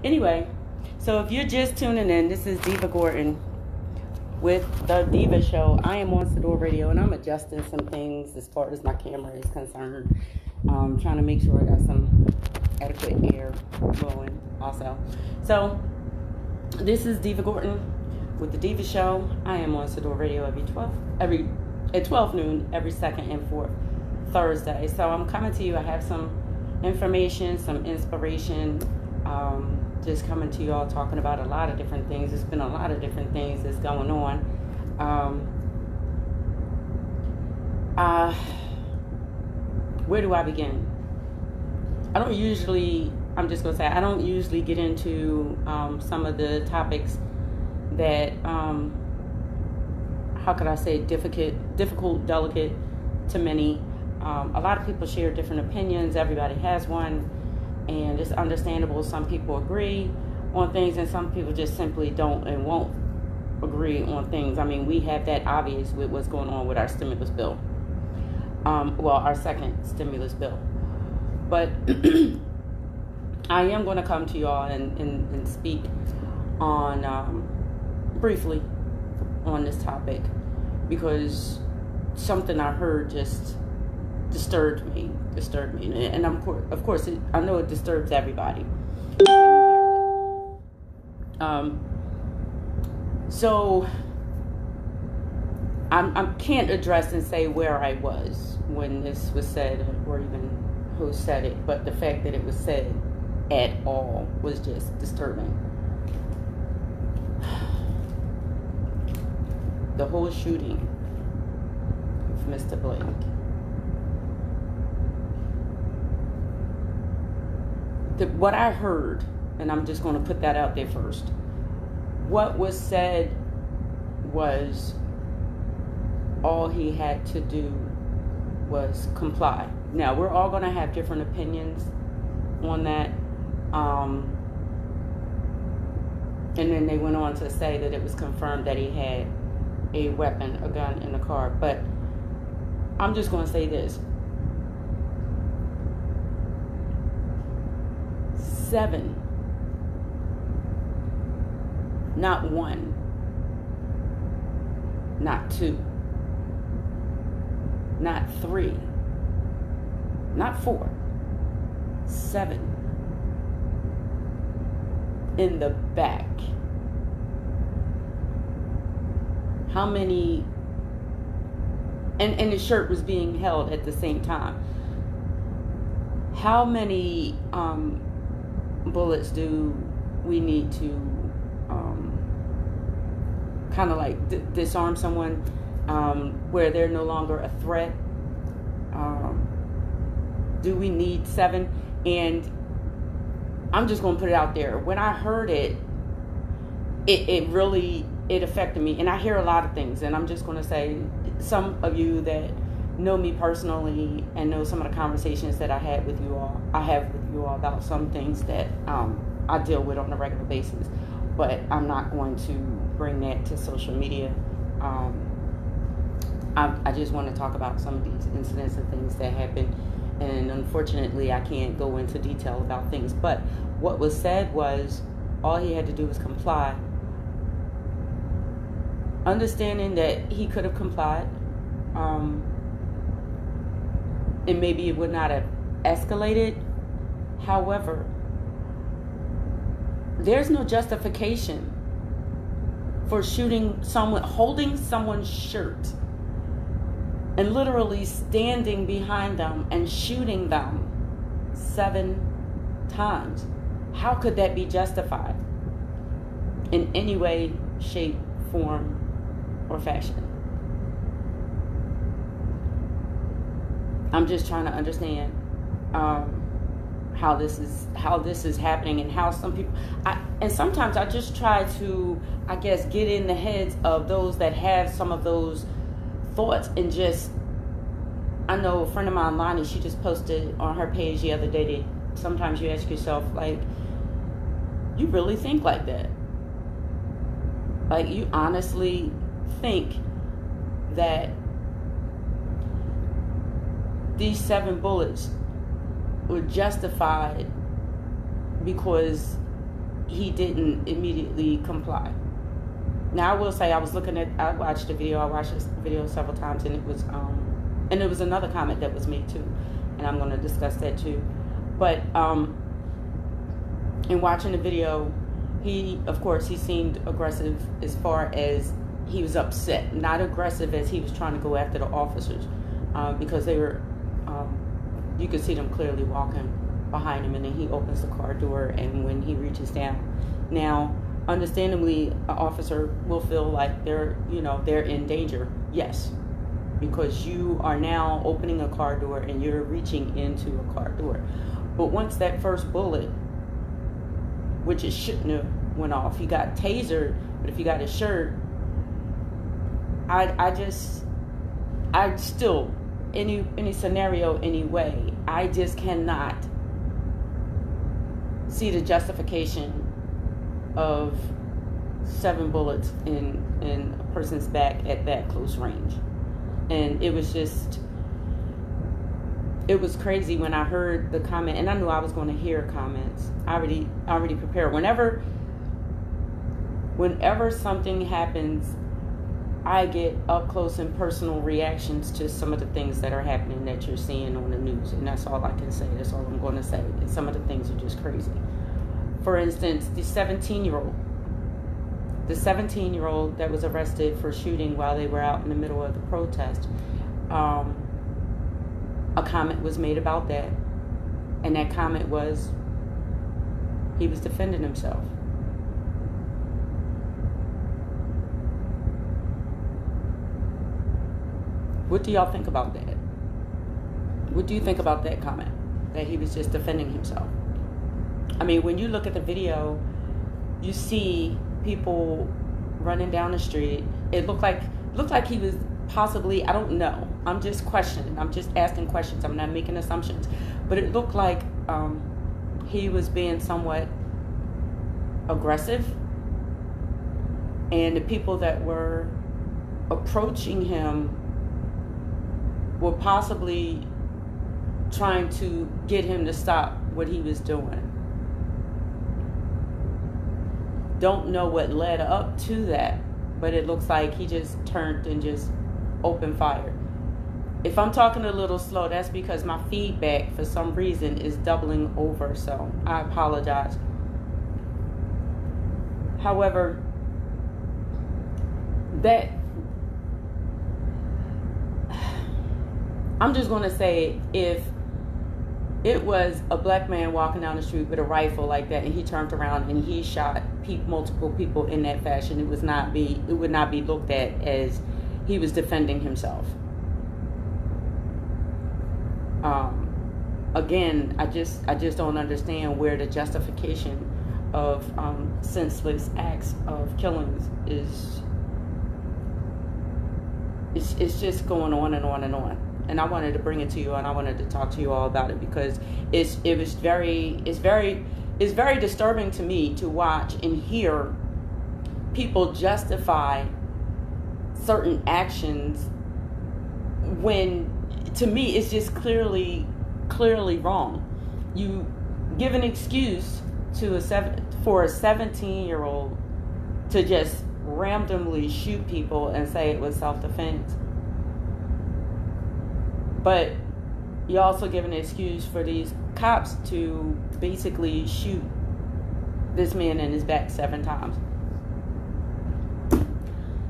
Anyway, so if you're just tuning in, this is Deeva Gordon with the Deeva Show. I am on Sador Radio, and I'm adjusting some things as far as my camera is concerned. Trying to make sure I got some adequate air blowing also. So this is Deeva Gordon with the Deeva Show. I am on Sador Radio at 12 noon every second and fourth Thursday. So I'm coming to you. I have some information, some inspiration, just coming to you all talking about a lot of different things. There's been a lot of different things that's going on. Where do I begin? I don't usually get into some of the topics that, how could I say, difficult, delicate to many. A lot of people share different opinions. Everybody has one, and it's understandable. Some people agree on things, and some people just simply don't and won't agree on things. I mean, we have that obvious with what's going on with our stimulus bill. Our second stimulus bill. But I am going to come to you all and speak on briefly on this topic, because something I heard just disturbed me, and of course I know it disturbs everybody. So I can't address and say where I was when this was said, or even who said it, but the fact that it was said at all was just disturbing. The whole shooting of Mr. Blake. What I heard, and I'm just going to put that out there first, what was said was all he had to do was comply. Now, we're all going to have different opinions on that. And then they went on to say that it was confirmed that he had a weapon, a gun in the car. But I'm just going to say this. 7, not 1, not 2, not 3, not 4, 7 in the back. How many, and the shirt was being held at the same time. How many bullets do we need to kind of like disarm someone where they're no longer a threat? Do we need 7? And I'm just going to put it out there. When I heard it really affected me. And I hear a lot of things, and I'm just going to say, some of you that know me personally and know some of the conversations that I have with you all about some things that I deal with on a regular basis. But I'm not going to bring that to social media. I just want to talk about some of these incidents and things that happen. And unfortunately, I can't go into detail about things. But what was said was all he had to do was comply. Understanding that he could have complied, and maybe it would not have escalated. However, there's no justification for shooting someone, holding someone's shirt, and literally standing behind them and shooting them 7 times. How could that be justified in any way, shape, form, or fashion? I'm just trying to understand how this is happening, and how some people, and sometimes I just try to, I guess, get in the heads of those that have some of those thoughts. And just, I know a friend of mine, Lonnie, she just posted on her page the other day that sometimes you ask yourself, like, you really think like that? Like, you honestly think that these 7 bullets were justified because he didn't immediately comply. Now, I will say, I watched the video. I watched this video several times, and it was another comment that was made too, and I'm going to discuss that too. But in watching the video, he seemed aggressive as far as he was upset, not aggressive as he was trying to go after the officers, because they were, you could see them clearly walking behind him, and then he opens the car door, and when he reaches down, now, understandably, an officer will feel like they're in danger. Yes, because you are now opening a car door and you're reaching into a car door. But once that first bullet, which it shouldn't have went off, he got tasered. But if he got his shirt, I still, any scenario, any way, I just cannot see the justification of 7 bullets in a person's back at that close range. And it was crazy when I heard the comment, and I knew I was going to hear comments. I already prepared. Whenever something happens, I get up close and personal reactions to some of the things that are happening that you're seeing on the news, and that's all I can say. That's all I'm going to say. And some of the things are just crazy. For instance, the 17-year-old that was arrested for shooting while they were out in the middle of the protest, a comment was made about that, and that comment was he was defending himself. What do y'all think about that? What do you think about that comment, that he was just defending himself? I mean, when you look at the video, you see people running down the street. It looked like he was possibly, I don't know. I'm just questioning. I'm just asking questions. I'm not making assumptions. But it looked like he was being somewhat aggressive. And the people that were approaching him were possibly trying to get him to stop what he was doing. Don't know what led up to that, but it looks like he just turned and just opened fire. If I'm talking a little slow, that's because my feedback for some reason is doubling over, so I apologize. However, I'm just going to say, if it was a black man walking down the street with a rifle like that, and he turned around and he shot multiple people in that fashion, it would not be looked at as he was defending himself. Again, I just don't understand where the justification of senseless acts of killings is. It's just going on and on and on. And I wanted to bring it to you, and I wanted to talk to you all about it, because it's very disturbing to me to watch and hear people justify certain actions when, to me, it's just clearly wrong. You give an excuse for a 17-year-old to just randomly shoot people and say it was self-defense. But you also give an excuse for these cops to basically shoot this man in his back 7 times.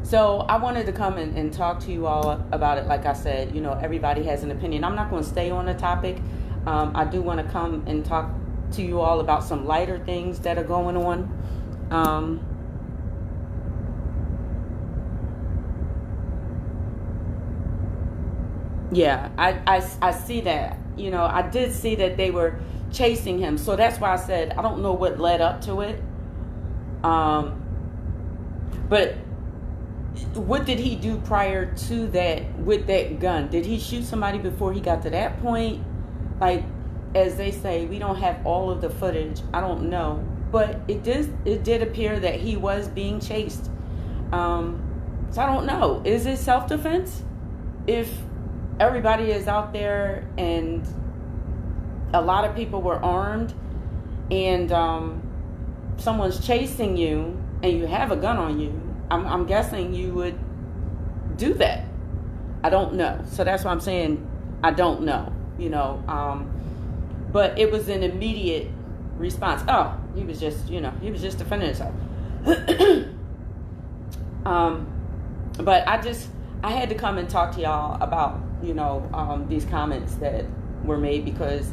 So I wanted to come and talk to you all about it. Like I said, everybody has an opinion. I'm not going to stay on the topic. I do want to come and talk to you all about some lighter things that are going on. Yeah, I see that. I did see that they were chasing him. So that's why I said I don't know what led up to it. But what did he do prior to that with that gun? Did he shoot somebody before he got to that point? Like, as they say, we don't have all of the footage. I don't know. But it did appear that he was being chased. So I don't know. Is it self-defense? If everybody is out there and a lot of people were armed, and someone's chasing you and you have a gun on you, I'm guessing you would do that. I don't know. So that's why I'm saying I don't know, but it was an immediate response. Oh, he was just defending himself. But I had to come and talk to y'all about, these comments that were made, because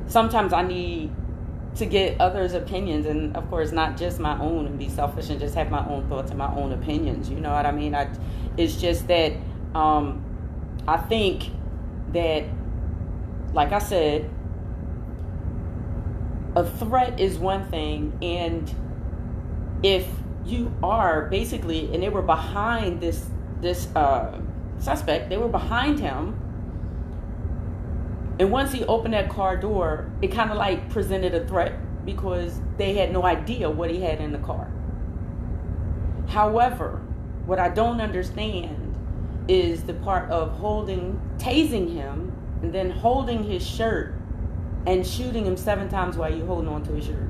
sometimes I need to get others' opinions, and of course not just my own, and be selfish and just have my own thoughts and my own opinions. You know what I mean? It's just that I think that, like I said, a threat is one thing, and if you are basically, and they were behind this suspect, they were behind him, and once he opened that car door, it kind of like presented a threat, because they had no idea what he had in the car. However, what I don't understand is the part of tasing him, and then holding his shirt and shooting him 7 times while you're holding on to his shirt.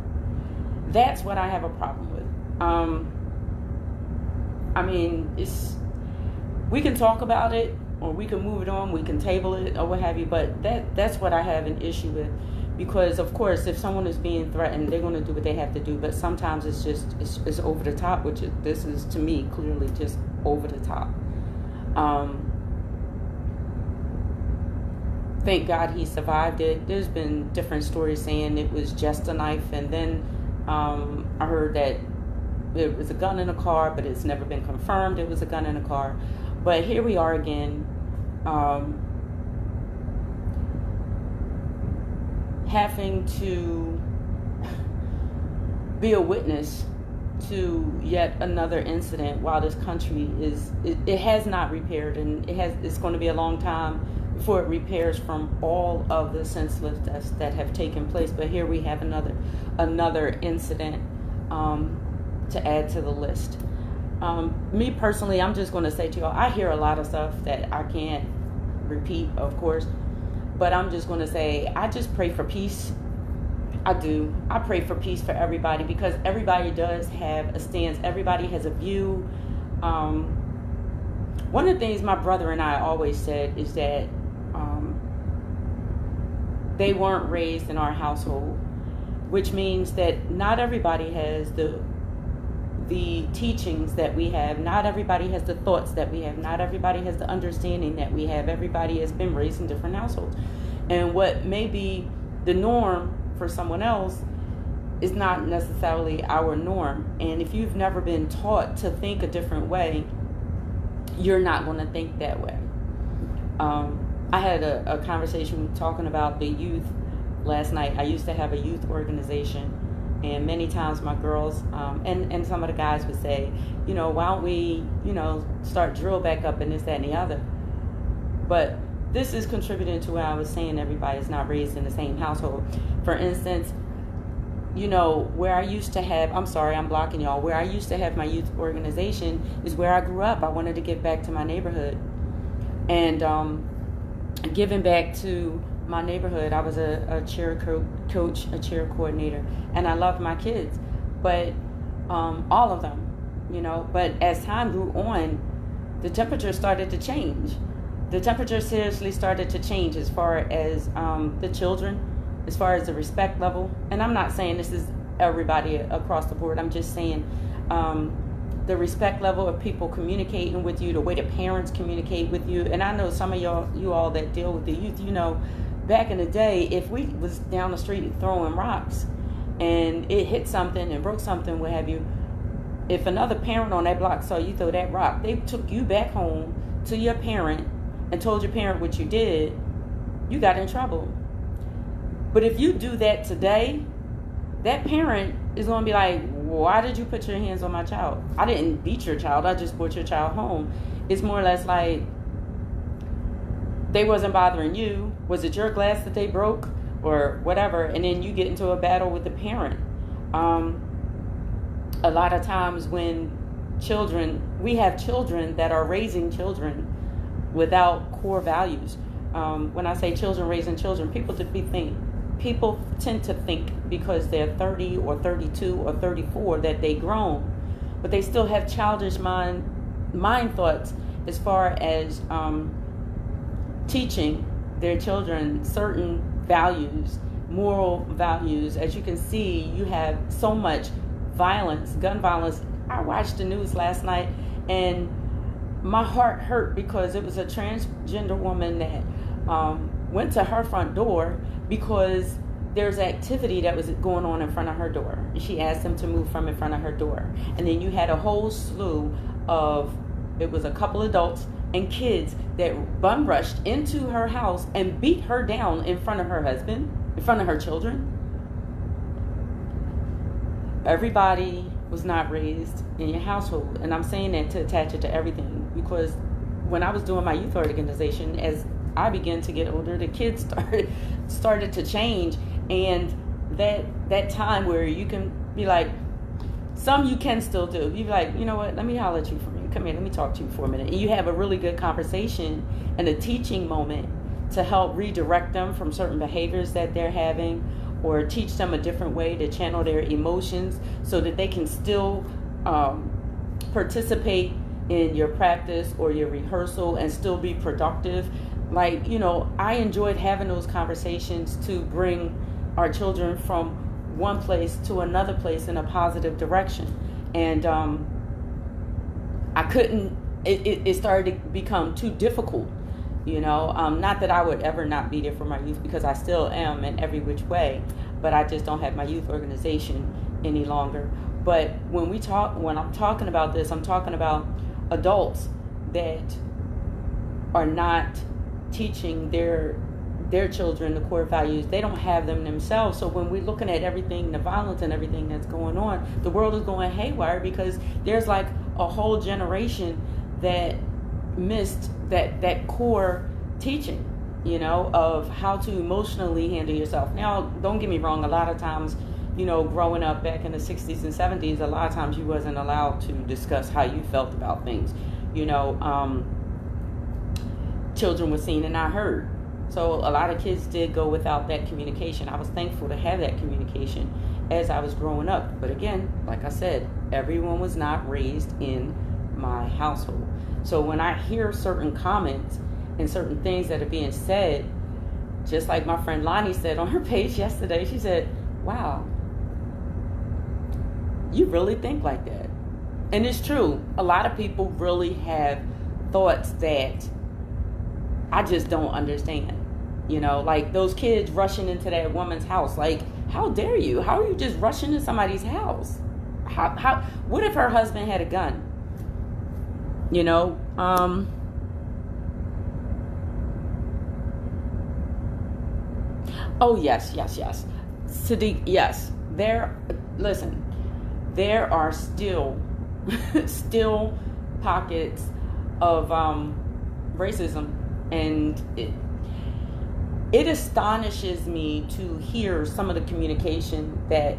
That's what I have a problem with. We can talk about it, or we can move it on, we can table it, or what have you, but that's what I have an issue with. Because, of course, if someone is being threatened, they're going to do what they have to do, but sometimes it's over the top, which this is, to me, clearly just over the top. Thank God he survived it. There's been different stories saying it was just a knife, and then I heard that it was a gun in the car, but it's never been confirmed it was a gun in the car. But here we are again, having to be a witness to yet another incident, while this country it has not repaired, and it's going to be a long time before it repairs from all of the senseless deaths that have taken place. But here we have another incident to add to the list. Me personally, I'm just going to say to y'all, I hear a lot of stuff that I can't repeat, of course, but I'm just going to say, I just pray for peace. I do. I pray for peace for everybody, because everybody does have a stance. Everybody has a view. One of the things my brother and I always said is that they weren't raised in our household, which means that not everybody has the teachings that we have. Not everybody has the thoughts that we have. Not everybody has the understanding that we have. Everybody has been raised in different households. And what may be the norm for someone else is not necessarily our norm. And if you've never been taught to think a different way, you're not going to think that way. I had a conversation talking about the youth last night. I used to have a youth organization, and many times my girls and some of the guys would say, why don't we, start drill back up and this, that, and the other. But this is contributing to what I was saying, everybody's not raised in the same household. For instance, where I used to have, I'm sorry, I'm blocking y'all, where I used to have my youth organization is where I grew up. I wanted to give back to my neighborhood. And giving back to my neighborhood, I was a cheer coach, a cheer coordinator, and I loved my kids, but all of them, but as time grew on, the temperature started to change. The temperature seriously started to change as far as the children, as far as the respect level. And I'm not saying this is everybody across the board. I'm just saying the respect level of people communicating with you, the way the parents communicate with you. And I know some of you all that deal with the youth, back in the day, if we was down the street throwing rocks and it hit something and broke something, what have you, if another parent on that block saw you throw that rock, they took you back home to your parent and told your parent what you did, you got in trouble. But if you do that today, that parent is going to be like, why did you put your hands on my child? I didn't beat your child. I just brought your child home. It's more or less like they wasn't bothering you. Was it your glass that they broke or whatever? And then you get into a battle with the parent. A lot of times when we have children that are raising children without core values. When I say children raising children, people typically think people tend to think because they're 30 or 32 or 34 that they grown, but they still have childish mind thoughts as far as teaching their children certain values, moral values. As you can see, you have so much violence, gun violence. I watched the news last night and my heart hurt because it was a transgender woman that went to her front door because there's activity that was going on in front of her door. She asked them to move from in front of her door. And then you had a whole slew of, it was a couple adults and kids that bum rushed into her house and beat her down in front of her husband, in front of her children. Everybody was not raised in your household. And I'm saying that to attach it to everything, because when I was doing my youth organization, as I began to get older, the kids started to change. And that time where you can be like, some you can still do. You be like, you know what, let me holler at you for a minute. Come here, let me talk to you for a minute. And you have a really good conversation and a teaching moment to help redirect them from certain behaviors that they're having, or teach them a different way to channel their emotions so that they can still participate in your practice or your rehearsal and still be productive. Like, you know, I enjoyed having those conversations to bring our children from one place to another place in a positive direction. And I couldn't, it started to become too difficult, you know. Not that I would ever not be there for my youth, because I still am in every which way, but I just don't have my youth organization any longer. But when I'm talking about this, I'm talking about adults that are not teaching their children the core values. They don't have them themselves. So when we're looking at everything, the violence and everything that's going on, the world is going haywire because there's like a whole generation that missed that core teaching, you know, of how to emotionally handle yourself. Now, don't get me wrong, a lot of times, you know, growing up back in the 60s and 70s, a lot of times you wasn't allowed to discuss how you felt about things. You know, children were seen and not heard. So a lot of kids did go without that communication. I was thankful to have that communication as I was growing up. But again, like I said, everyone was not raised in my household. So when I hear certain comments and certain things that are being said, just like my friend Lonnie said on her page yesterday, she said, wow, you really think like that. And it's true. A lot of people really have thoughts that I just don't understand. You know, like those kids rushing into that woman's house. Like, how dare you? How are you just rushing into somebody's house? How? What if her husband had a gun? You know, oh yes. Sadiq, yes. Listen, there are still pockets of racism, and it astonishes me to hear some of the communication that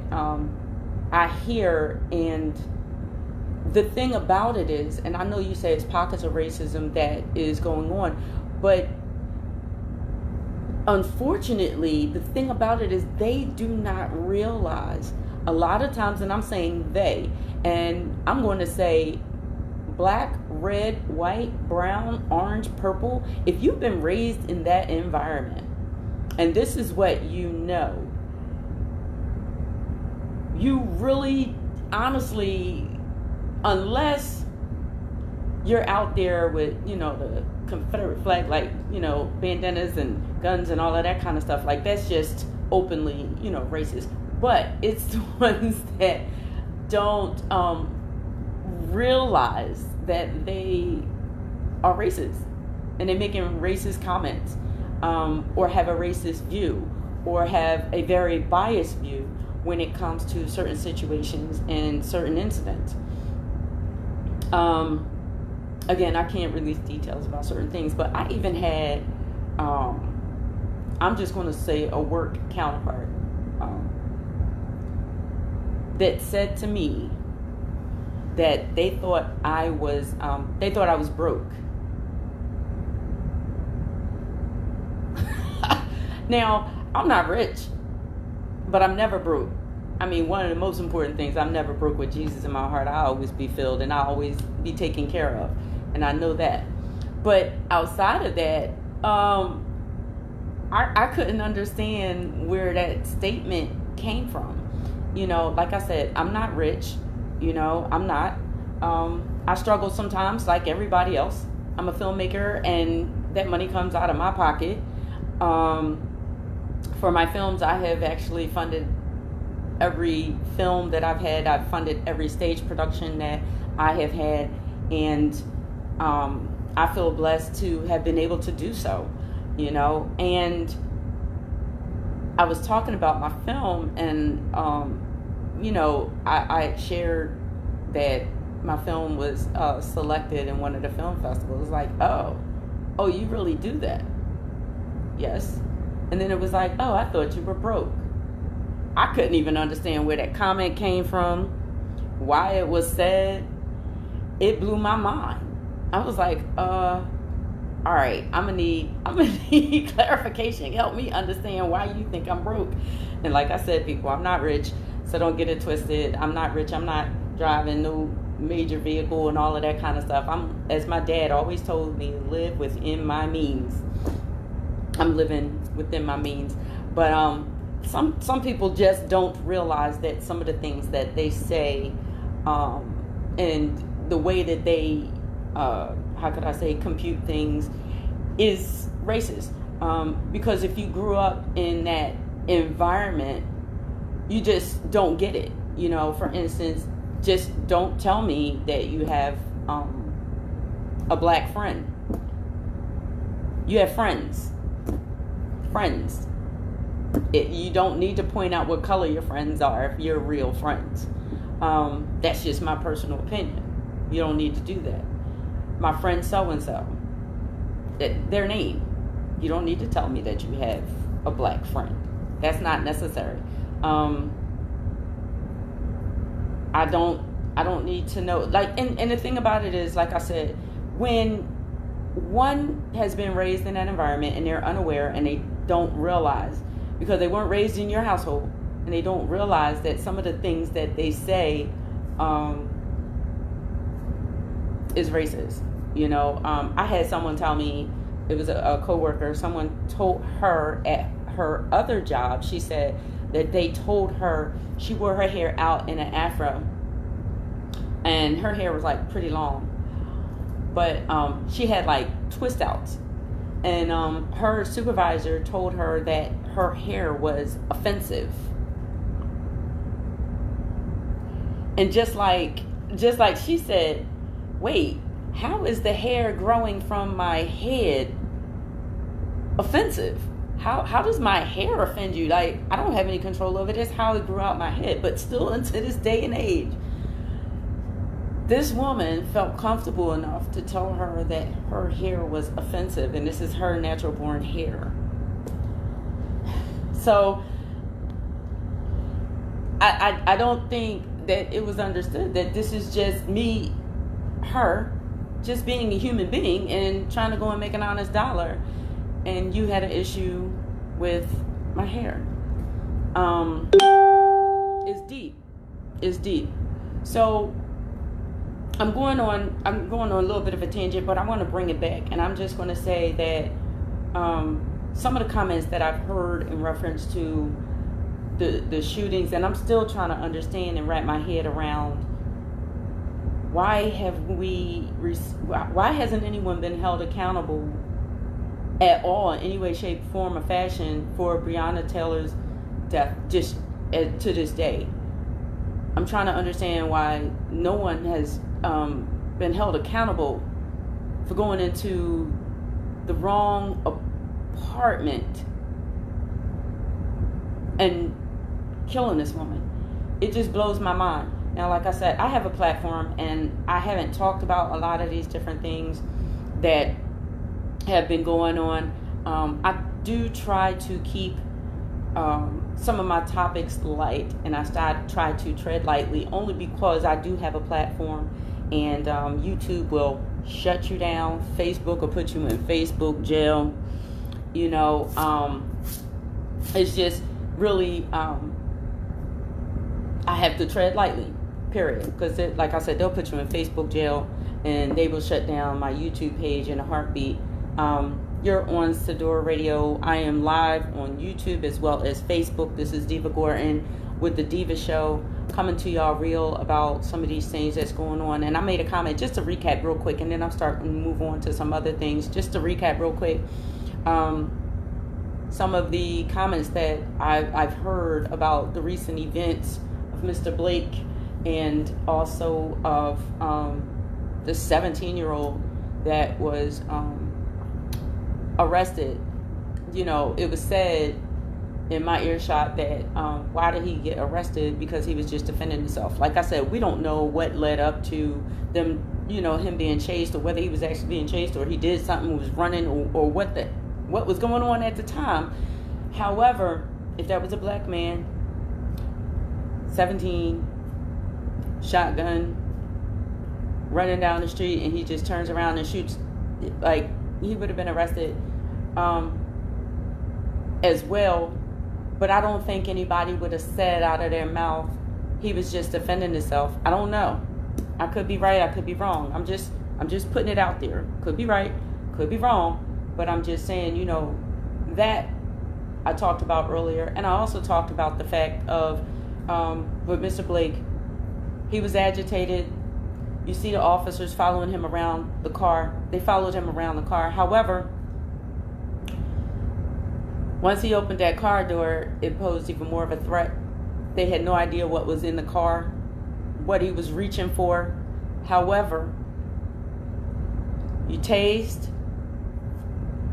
I hear. And the thing about it is, and I know you say it's pockets of racism that is going on, but unfortunately, the thing about it is they do not realize a lot of times, and I'm saying they, and I'm going to say black, red, white, brown, orange, purple, if you've been raised in that environment, and this is what you know, you really, honestly, unless you're out there with, you know, the Confederate flag, like, you know, bandanas and guns and all of that kind of stuff, like that's just openly, you know, racist. But it's the ones that don't realize that they are racist and they're making racist comments, or have a racist view, or have a very biased view when it comes to certain situations and certain incidents. Again, I can't release details about certain things, but I even had, I'm just going to say, a work counterpart that said to me that they thought I was broke. Now, I'm not rich. but I'm never broke. I mean, one of the most important things, I'm never broke with Jesus in my heart. I always be filled and I always be taken care of. And I know that. But outside of that, I couldn't understand where that statement came from. You know, like I said, I'm not rich. You know, I'm not. I struggle sometimes like everybody else. I'm a filmmaker and that money comes out of my pocket. For my films, I have actually funded every film that I've had. I've funded every stage production that I have had. And I feel blessed to have been able to do so, you know. And I was talking about my film and, you know, I shared that my film was selected in one of the film festivals. Like, oh, you really do that? Yes. And then it was like, oh, I thought you were broke. I couldn't even understand where that comment came from, why it was said. It blew my mind. I was like, all right, I'm gonna need clarification. Help me understand why you think I'm broke. And like I said, people, I'm not rich, so don't get it twisted. I'm not rich. I'm not driving no major vehicle and all of that kind of stuff. I'm, as my dad always told me, live within my means. I'm living within my means. But some people just don't realize that some of the things that they say and the way that they how could I say compute things is racist. Because if you grew up in that environment, you just don't get it. You know, for instance, just don't tell me that you have a black friend. You have friends. You don't need to point out what color your friends are if you're real friends. That's just my personal opinion. You don't need to do that. My friend so-and-so, their name. You don't need to tell me that you have a black friend. That's not necessary. I don't need to know. Like, and the thing about it is, like I said, when one has been raised in that environment and they're unaware and they don't realize, because they weren't raised in your household, and they don't realize that some of the things that they say is racist. You know, I had someone tell me, it was a coworker, someone told her at her other job, she said that they told her she wore her hair out in an afro, and her hair was like pretty long, but she had like twist outs, and her supervisor told her that her hair was offensive. And just like she said, wait, how is the hair growing from my head offensive? How does my hair offend you? Like, I don't have any control over this, how it grew out my head. But still, into this day and age, this woman felt comfortable enough to tell her that her hair was offensive, and this is her natural born hair. So I don't think that it was understood that this is just me, her, just being a human being and trying to go and make an honest dollar, and you had an issue with my hair. It's deep. So I'm going on a little bit of a tangent, but I want to bring it back, and I'm just going to say that some of the comments that I've heard in reference to the shootings, and I'm still trying to understand and wrap my head around why hasn't anyone been held accountable at all in any way, shape, form, or fashion for Breonna Taylor's death just to this day? I'm trying to understand why no one has been held accountable for going into the wrong apartment and killing this woman. It just blows my mind. Now, like I said, I have a platform, and I haven't talked about a lot of these different things that have been going on. I do try to keep some of my topics light, and I try to tread lightly, only because I do have a platform, and YouTube will shut you down. Facebook will put you in Facebook jail. You know, it's just really I have to tread lightly, period. Because, like I said, they'll put you in Facebook jail, and they will shut down my YouTube page in a heartbeat. You're on Sedora Radio. I am live on YouTube as well as Facebook. This is Deeva Gordon with the Deeva Show, coming to y'all real about some of these things that's going on. And I made a comment, just to recap real quick, and then I'm starting to move on to some other things. Just to recap real quick, some of the comments that I've heard about the recent events of Mr. Blake, and also of the 17-year-old that was arrested. You know, it was said in my earshot that why did he get arrested? Because he was just defending himself. Like I said, we don't know what led up to them, you know, him being chased, or whether he was actually being chased, or he did something, was running, or what was going on at the time. However, if that was a black man, 17, shotgun, running down the street, and he just turns around and shoots, like, he would have been arrested as well. But I don't think anybody would have said out of their mouth he was just defending himself. I don't know. I could be right, I could be wrong. I'm just putting it out there. Could be right, could be wrong. But I'm just saying, you know, that I talked about earlier. And I also talked about the fact of with Mr. Blake, he was agitated. You see the officers following him around the car. They followed him around the car. However, once he opened that car door, it posed even more of a threat. They had no idea what was in the car, what he was reaching for. However, you tased,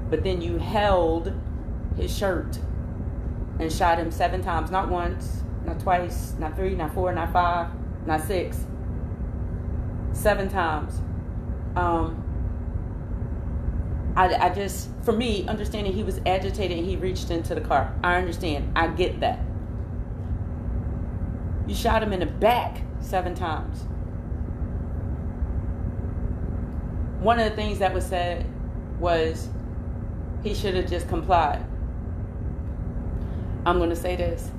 but then you held his shirt and shot him 7 times. Not once, not twice, not 3, not 4, not 5, not 6. 7 times. I just, for me, understanding he was agitated and he reached into the car. I understand. I get that. You shot him in the back 7 times. One of the things that was said was he should have just complied. I'm going to say this.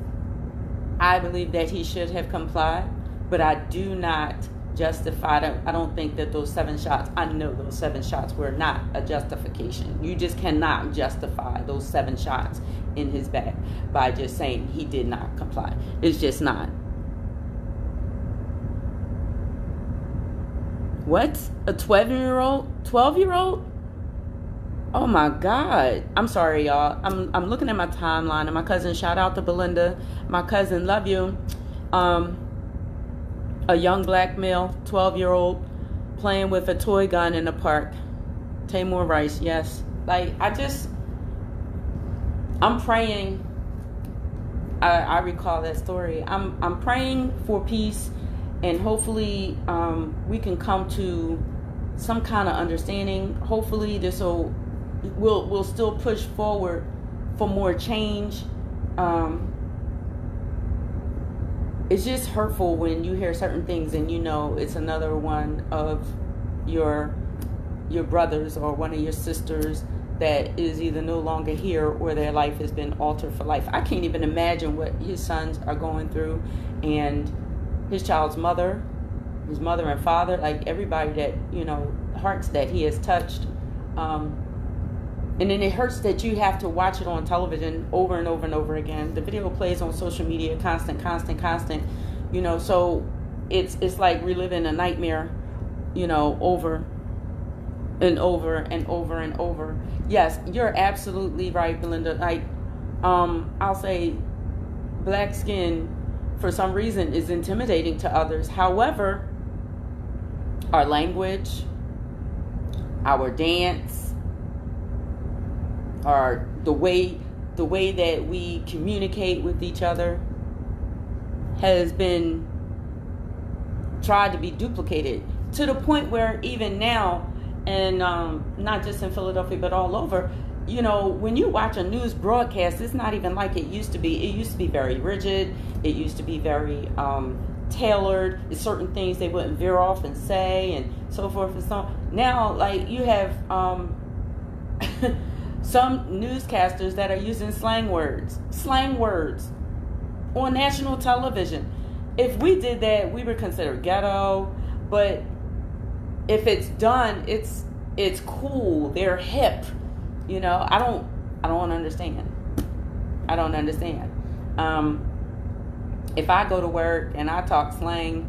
I believe that he should have complied, but I do not justify them. I don't think that those 7 shots, I know those 7 shots were not a justification. You just cannot justify those 7 shots in his back by just saying he did not comply. It's just not. What? A 12-year-old? 12-year-old? Oh my God. I'm sorry, y'all. I'm looking at my timeline, and my cousin, shout out to Belinda. My cousin, love you. A young black male, 12-year-old, playing with a toy gun in the park. Tamir Rice, yes. Like, I'm praying. I recall that story. I'm praying for peace, and hopefully we can come to some kind of understanding. Hopefully we'll still push forward for more change. It's just hurtful when you hear certain things and you know it's another one of your brothers or one of your sisters that is either no longer here or their life has been altered for life. I can't even imagine what his sons are going through, and his child's mother, his mother and father, like everybody that, you know, hearts that he has touched. And then it hurts that you have to watch it on television over and over and over again. The video plays on social media, constant. You know, so it's like reliving a nightmare, you know, over and over and over and over. Yes, you're absolutely right, Belinda. Like, I'll say black skin, for some reason, is intimidating to others. However, our language, our dance, or the way that we communicate with each other has been tried to be duplicated to the point where even now, and not just in Philadelphia but all over, you know, when you watch a news broadcast, it's not even like it used to be. It used to be very rigid. It used to be very tailored. It's certain things they wouldn't veer off and say, and so forth and so on. Now, like, you have some newscasters that are using slang words on national television. if we did that, we would consider ghetto. But if it's done, it's cool. They're hip. You know, I don't understand. I don't understand. If I go to work and I talk slang,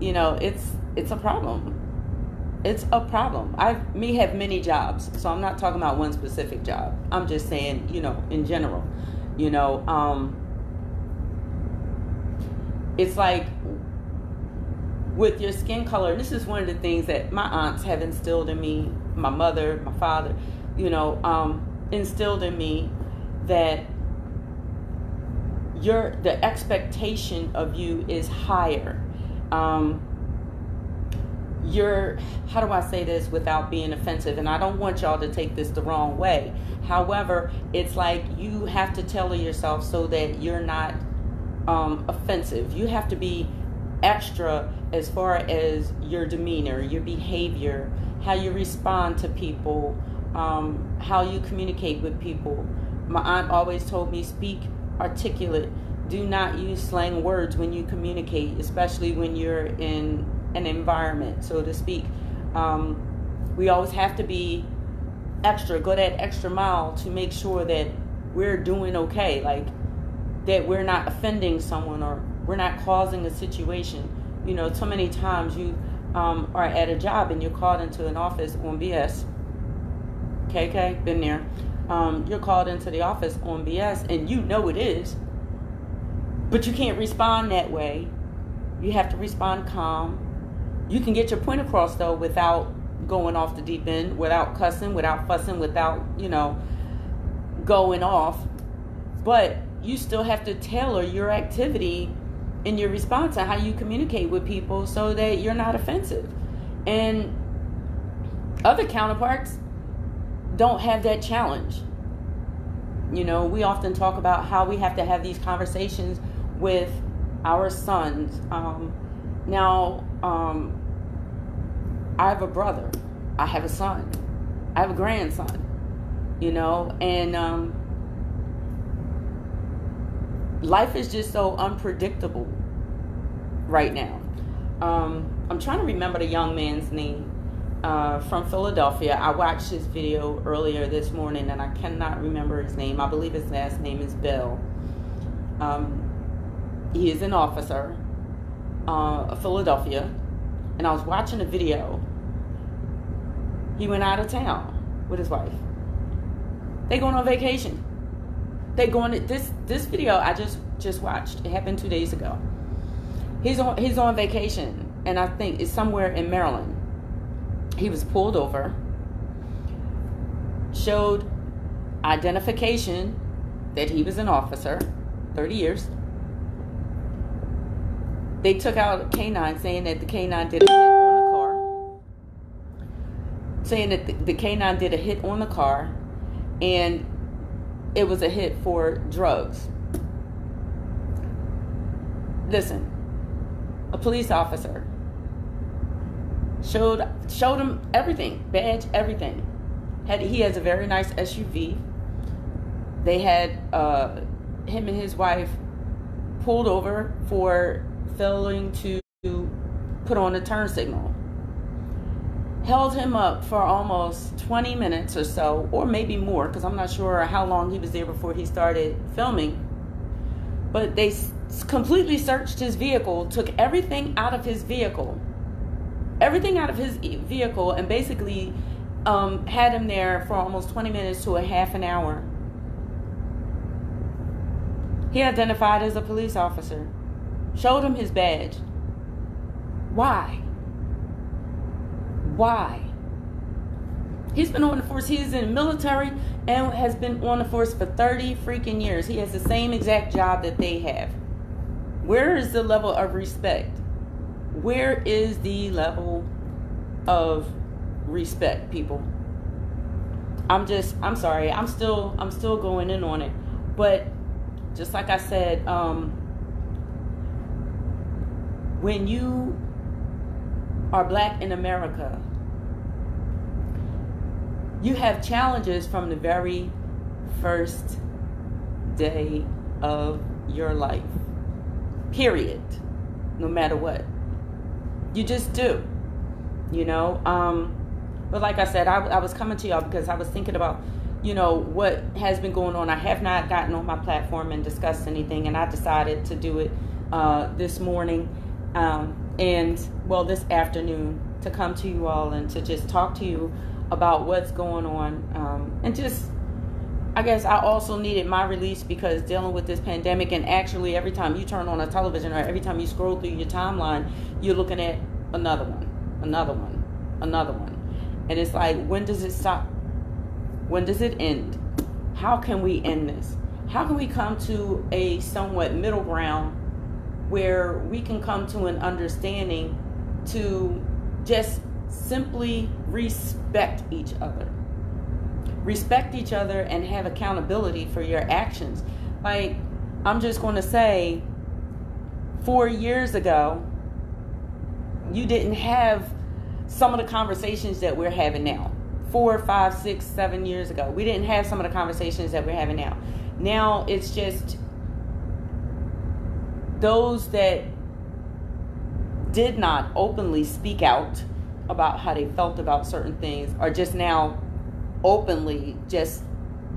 you know, it's a problem. It's a problem. I have many jobs, so I'm not talking about one specific job. I'm just saying, you know, in general, you know, it's like with your skin color. This is one of the things that my aunts have instilled in me, my mother, my father, you know, instilled in me that the expectation of you is higher. How do I say this without being offensive? And I don't want y'all to take this the wrong way. However, it's like you have to tell yourself so that you're not offensive. You have to be extra as far as your demeanor, your behavior, how you respond to people, how you communicate with people. My aunt always told me, speak articulate. Do not use slang words when you communicate, especially when you're in an environment, so to speak. We always have to be extra, go that extra mile to make sure that we're doing okay, like that we're not offending someone or we're not causing a situation. You know, so many times you are at a job and you're called into an office on BS. KK, been there. You're called into the office on BS and you know it is, but you can't respond that way. You have to respond calm. You can get your point across, though, without going off the deep end, without cussing, without fussing, without, you know, going off. But you still have to tailor your activity and your response and how you communicate with people so that you're not offensive. And other counterparts don't have that challenge. You know, we often talk about how we have to have these conversations with our sons. I have a brother, I have a son, I have a grandson, you know, and life is just so unpredictable right now. I'm trying to remember the young man's name from Philadelphia. I watched his video earlier this morning and I cannot remember his name. I believe his last name is Bell. He is an officer of Philadelphia. And I was watching a video. He went out of town with his wife. They going on vacation. They going to this video I just watched. It happened 2 days ago. He's on vacation, and I think it's somewhere in Maryland. He was pulled over, showed identification that he was an officer, 30 years. They took out a canine saying that the canine did a hit on the car. Saying that the canine did a hit on the car and it was a hit for drugs. Listen, a police officer showed him everything, badge, everything. He has a very nice SUV. They had him and his wife pulled over for failing to put on a turn signal. Held him up for almost 20 minutes or so, or maybe more, because I'm not sure how long he was there before he started filming. But they completely searched his vehicle, took everything out of his vehicle, and basically had him there for almost 20 minutes to a half an hour. He identified as a police officer. Showed him his badge. Why? He's been on the force. He's in the military and has been on the force for 30 freaking years. He has the same exact job that they have. Where is the level of respect? Where is the level of respect, people? I'm sorry. I'm still going in on it. But just like I said, when you are black in America, you have challenges from the very first day of your life. Period. no matter what. You just do, you know. But like I said, I was coming to y'all because I was thinking about, you know, what has been going on. I have not gotten on my platform and discussed anything, and I decided to do it this morning this afternoon, to come to you all and to just talk to you about what's going on. And just, I guess I also needed my release, because dealing with this pandemic, and actually every time you turn on a television or every time you scroll through your timeline, you're looking at another one. And it's like, when does it stop? When does it end? How can we end this? How can we come to a somewhat middle ground where we can come to an understanding to just simply respect each other? Respect each other and have accountability for your actions. Like, I'm just going to say, 4 years ago, you didn't have some of the conversations that we're having now. 4, 5, 6, 7 years ago, we didn't have some of the conversations that we're having now. Now it's just those that did not openly speak out about how they felt about certain things are just now openly just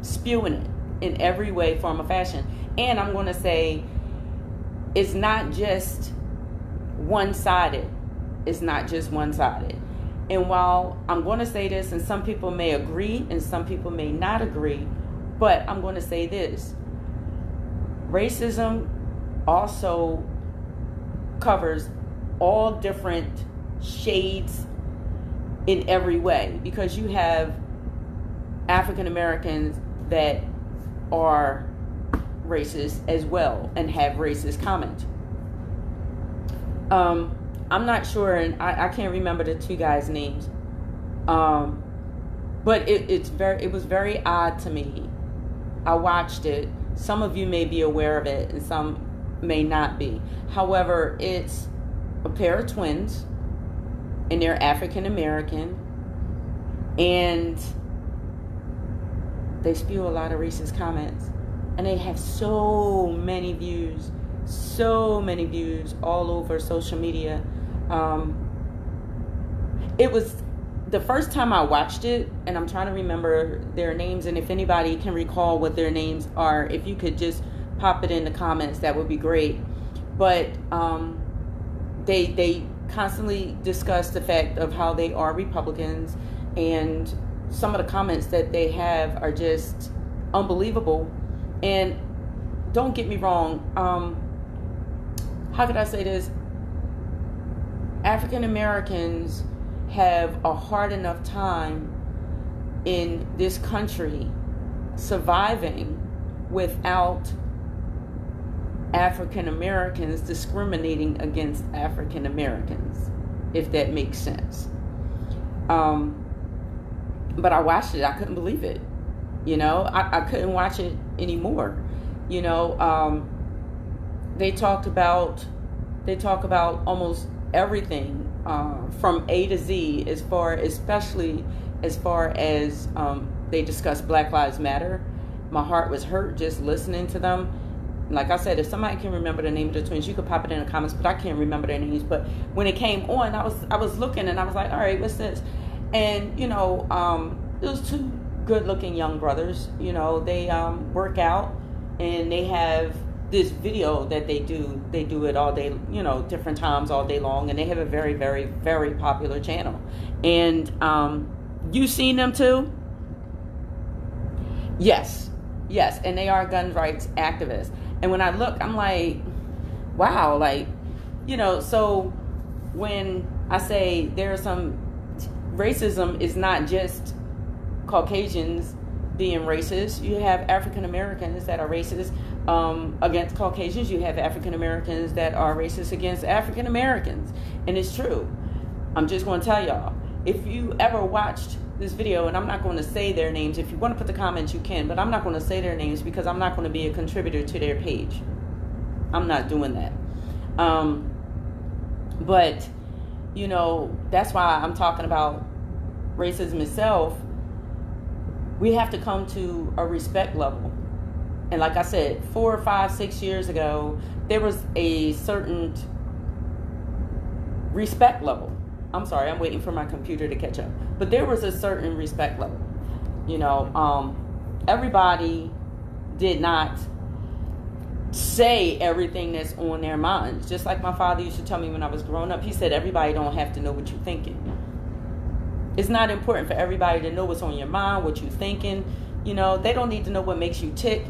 spewing it in every way, form, or fashion. And I'm going to say, it's not just one-sided. It's not just one-sided. And while I'm going to say this, and some people may agree and some people may not agree, but I'm going to say this: racism also covers all different shades in every way, because you have African Americans that are racist as well and have racist comments. I'm not sure, and I can't remember the two guys' names, but it was very odd to me. I watched it. Some of you may be aware of it and some may not be. However, it's a pair of twins, and they're African American, and they spew a lot of racist comments, and they have so many views all over social media. It was the first time I watched it, and I'm trying to remember their names, and if anybody can recall what their names are, if you could just pop it in the comments, that would be great. But they constantly discuss the fact of how they are Republicans, and some of the comments that they have are just unbelievable. And don't get me wrong, how could I say this? African Americans have a hard enough time in this country surviving without African Americans discriminating against African Americans, if that makes sense. But I watched it. I couldn't believe it. You know, I couldn't watch it anymore. You know, they talk about almost everything from A to Z, especially as far as they discuss Black Lives Matter. My heart was hurt just listening to them. Like I said, if somebody can remember the name of the twins, you could pop it in the comments, but I can't remember their names. But when it came on, I was looking, and I was like, all right, what's this? And, you know, it was two good-looking young brothers. You know, they work out, and they have this video that they do it all day, you know, different times all day long, and they have a very, very, very popular channel. And you seen them too? Yes, and they are gun rights activists. And when I look, I'm like, wow, like, you know, so when I say there's some racism, is not just Caucasians being racist. You have African Americans that are racist against Caucasians. You have African Americans that are racist against African Americans. And it's true. I'm just going to tell y'all, if you ever watched this video, and I'm not going to say their names. If you want to put the comments, you can, but I'm not going to say their names because I'm not going to be a contributor to their page. I'm not doing that. But, you know, that's why I'm talking about racism itself. We have to come to a respect level. And like I said, 4, 5, 6 years ago, there was a certain respect level. I'm sorry, I'm waiting for my computer to catch up. But there was a certain respect level. Everybody did not say everything that's on their minds. Just like my father used to tell me when I was growing up, he said, everybody don't have to know what you're thinking. It's not important for everybody to know what's on your mind, what you're thinking. They don't need to know what makes you tick.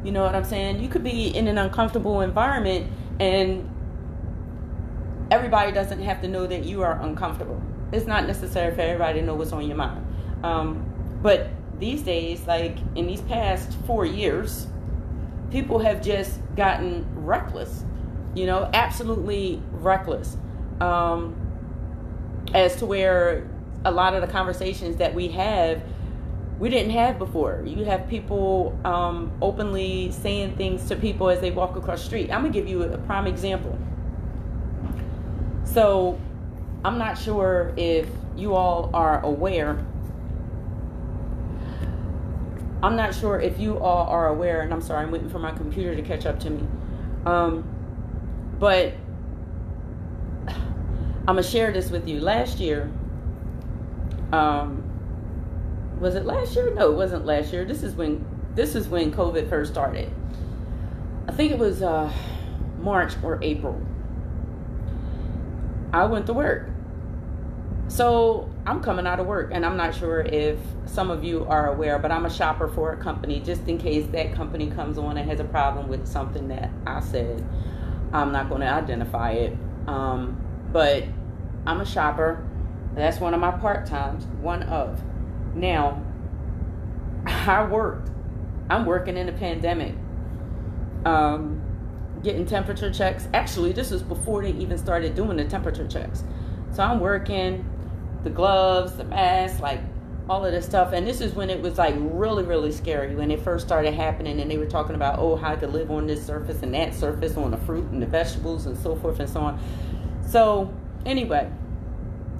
You know what I'm saying? You could be in an uncomfortable environment and everybody doesn't have to know that you are uncomfortable. It's not necessary for everybody to know what's on your mind. But these days, like in these past 4 years, people have just gotten reckless, absolutely reckless, as to where a lot of the conversations that we didn't have before. You have people openly saying things to people as they walk across the street. I'm going to give you a prime example. So I'm not sure if you all are aware. And I'm sorry, I'm waiting for my computer to catch up to me. But I'm going to share this with you. Last year, was it last year? No, it wasn't last year. This is when COVID first started. I think it was March or April. I went to work. So I'm coming out of work, and I'm not sure if some of you are aware, but I'm a shopper for a company, just in case that company comes on and has a problem with something that I said. I'm not going to identify it. But I'm a shopper. That's one of my part-times. Now, I'm working in a pandemic. Getting temperature checks. Actually, this was before they even started doing the temperature checks. So I'm working, the gloves, the mask, like all of this stuff. And this is when it was like really, really scary when it first started happening. And they were talking about, how I could live on this surface and that surface, on the fruit and the vegetables and so forth and so on. So anyway,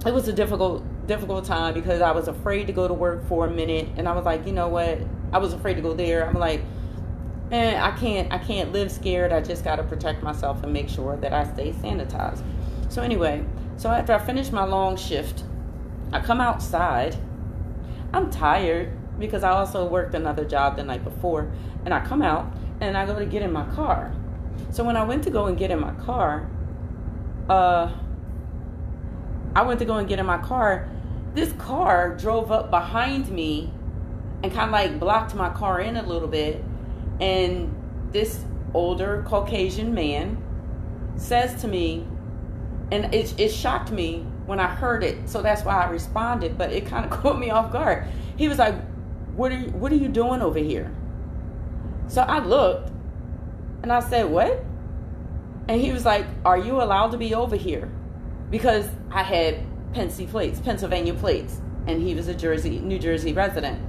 it was a difficult time because I was afraid to go to work for a minute. And I was like, you know what? I was afraid to go there. I'm like, man, I can't live scared. I just got to protect myself and make sure that I stay sanitized. So anyway, after I finish my long shift, I come outside. I'm tired because I also worked another job the night before. And I come out and I go to get in my car. So when I went to go and get in my car, this car drove up behind me and kind of like blocked my car in a little bit. And this older Caucasian man says to me, and it shocked me when I heard it, so that's why I responded, but it kind of caught me off guard. He was like, what are you doing over here? So I looked and I said, what? And he was like, are you allowed to be over here? Because I had Pennsylvania plates, and he was a New Jersey resident.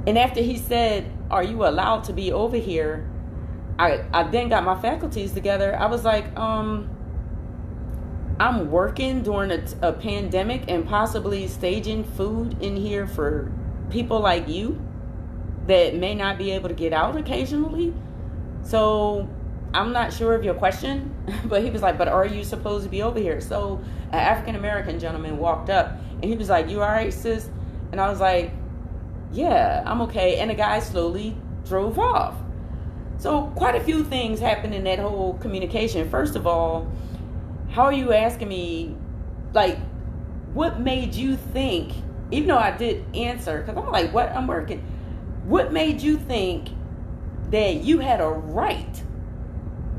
And after he said, are you allowed to be over here? I then got my faculties together. I was like, I'm working during a pandemic and possibly staging food in here for people like you that may not be able to get out occasionally. So I'm not sure of your question, but he was like, but are you supposed to be over here? So an African-American gentleman walked up and he was like, you all right, sis? And I was like, yeah, I'm okay. And the guy slowly drove off. So quite a few things happened in that whole communication. First of all, how are you asking me, like, what made you think, even though I did answer, because I'm like, what? I'm working. What made you think that you had a right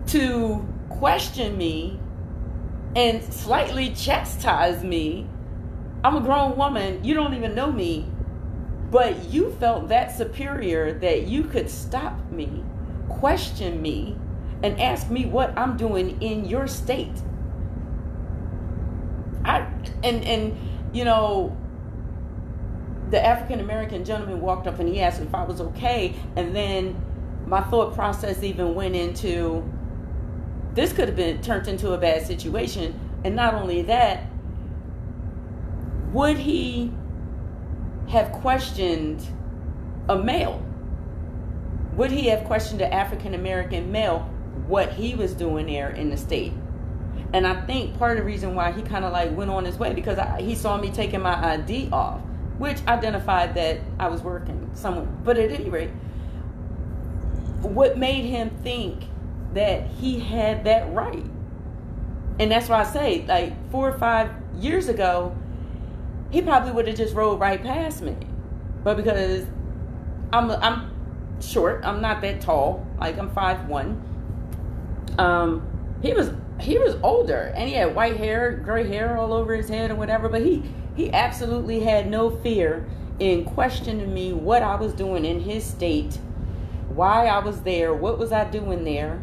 to question me and slightly chastise me? I'm a grown woman. You don't even know me. But you felt that superior that you could stop me, question me, and ask me what I'm doing in your state. The African-American gentleman walked up and he asked if I was okay. And then my thought process even went into, this could have been turned into a bad situation. And not only that, would he have questioned a male? Would he have questioned an African-American male what he was doing there in the state? And I think part of the reason why he kind of like went on his way, because he saw me taking my ID off, which identified that I was working somewhere. But at any rate, what made him think that he had that right? And that's why I say, like 4 or 5 years ago, he probably would have just rolled right past me. But because I'm short, I'm not that tall, like I'm 5'1". He was older, and he had white hair, gray hair all over his head or whatever, but he absolutely had no fear in questioning me what I was doing in his state, why I was there, what was I doing there.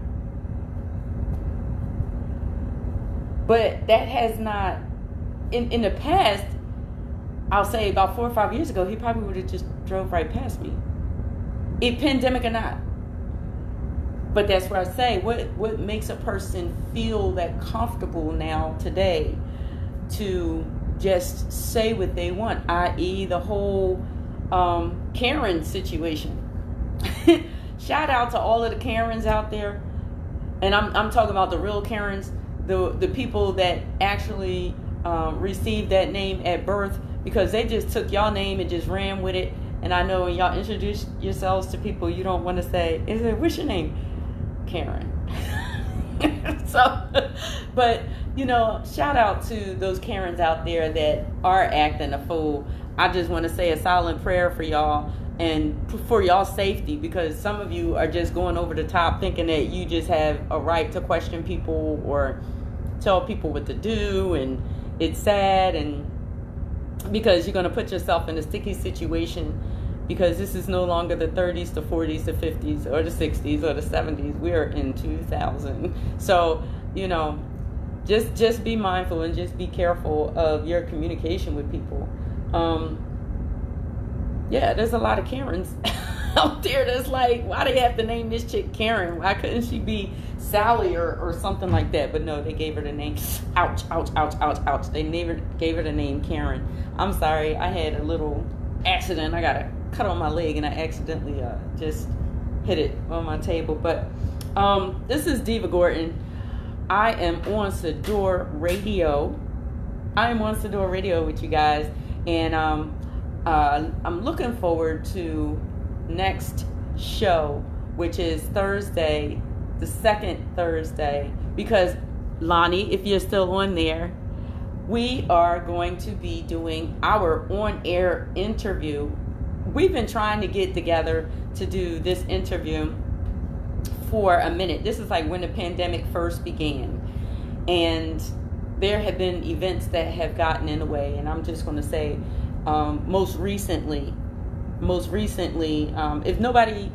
But that has not, in the past, I'll say about 4 or 5 years ago, he probably would have just drove right past me, pandemic or not. But that's where I say, what makes a person feel that comfortable now today to just say what they want, i.e. the whole Karen situation. Shout out to all of the Karens out there. And I'm talking about the real Karens, the people that actually received that name at birth, because they just took y'all name and just ran with it. And I know when y'all introduce yourselves to people, you don't want to say, what's your name? Karen. So, but shout out to those Karens out there that are acting a fool. I just want to say a silent prayer for y'all and for y'all's safety, because some of you are just going over the top thinking that you just have a right to question people or tell people what to do, and it's sad, and because you're going to put yourself in a sticky situation, because this is no longer the 30s, the 40s, the 50s, or the 60s, or the 70s. We're in 2000. So, just be mindful and just be careful of your communication with people. Yeah, there's a lot of Karens out there that's like, why do they have to name this chick Karen? Why couldn't she be Sally or something like that? But no, they gave her the name. Ouch, ouch, ouch, ouch, ouch. They never gave her the name Karen. I'm sorry, I had a little accident. I got a cut on my leg and I accidentally just hit it on my table. But this is Deeva Gordon. I am on Sador Radio. With you guys, and I'm looking forward to next show, which is Thursday, the second Thursday, because Lonnie, if you're still on there, we are going to be doing our on-air interview. We've been trying to get together to do this interview for a minute. This is like when the pandemic first began, and there have been events that have gotten in the way, and I'm just going to say most recently, if nobody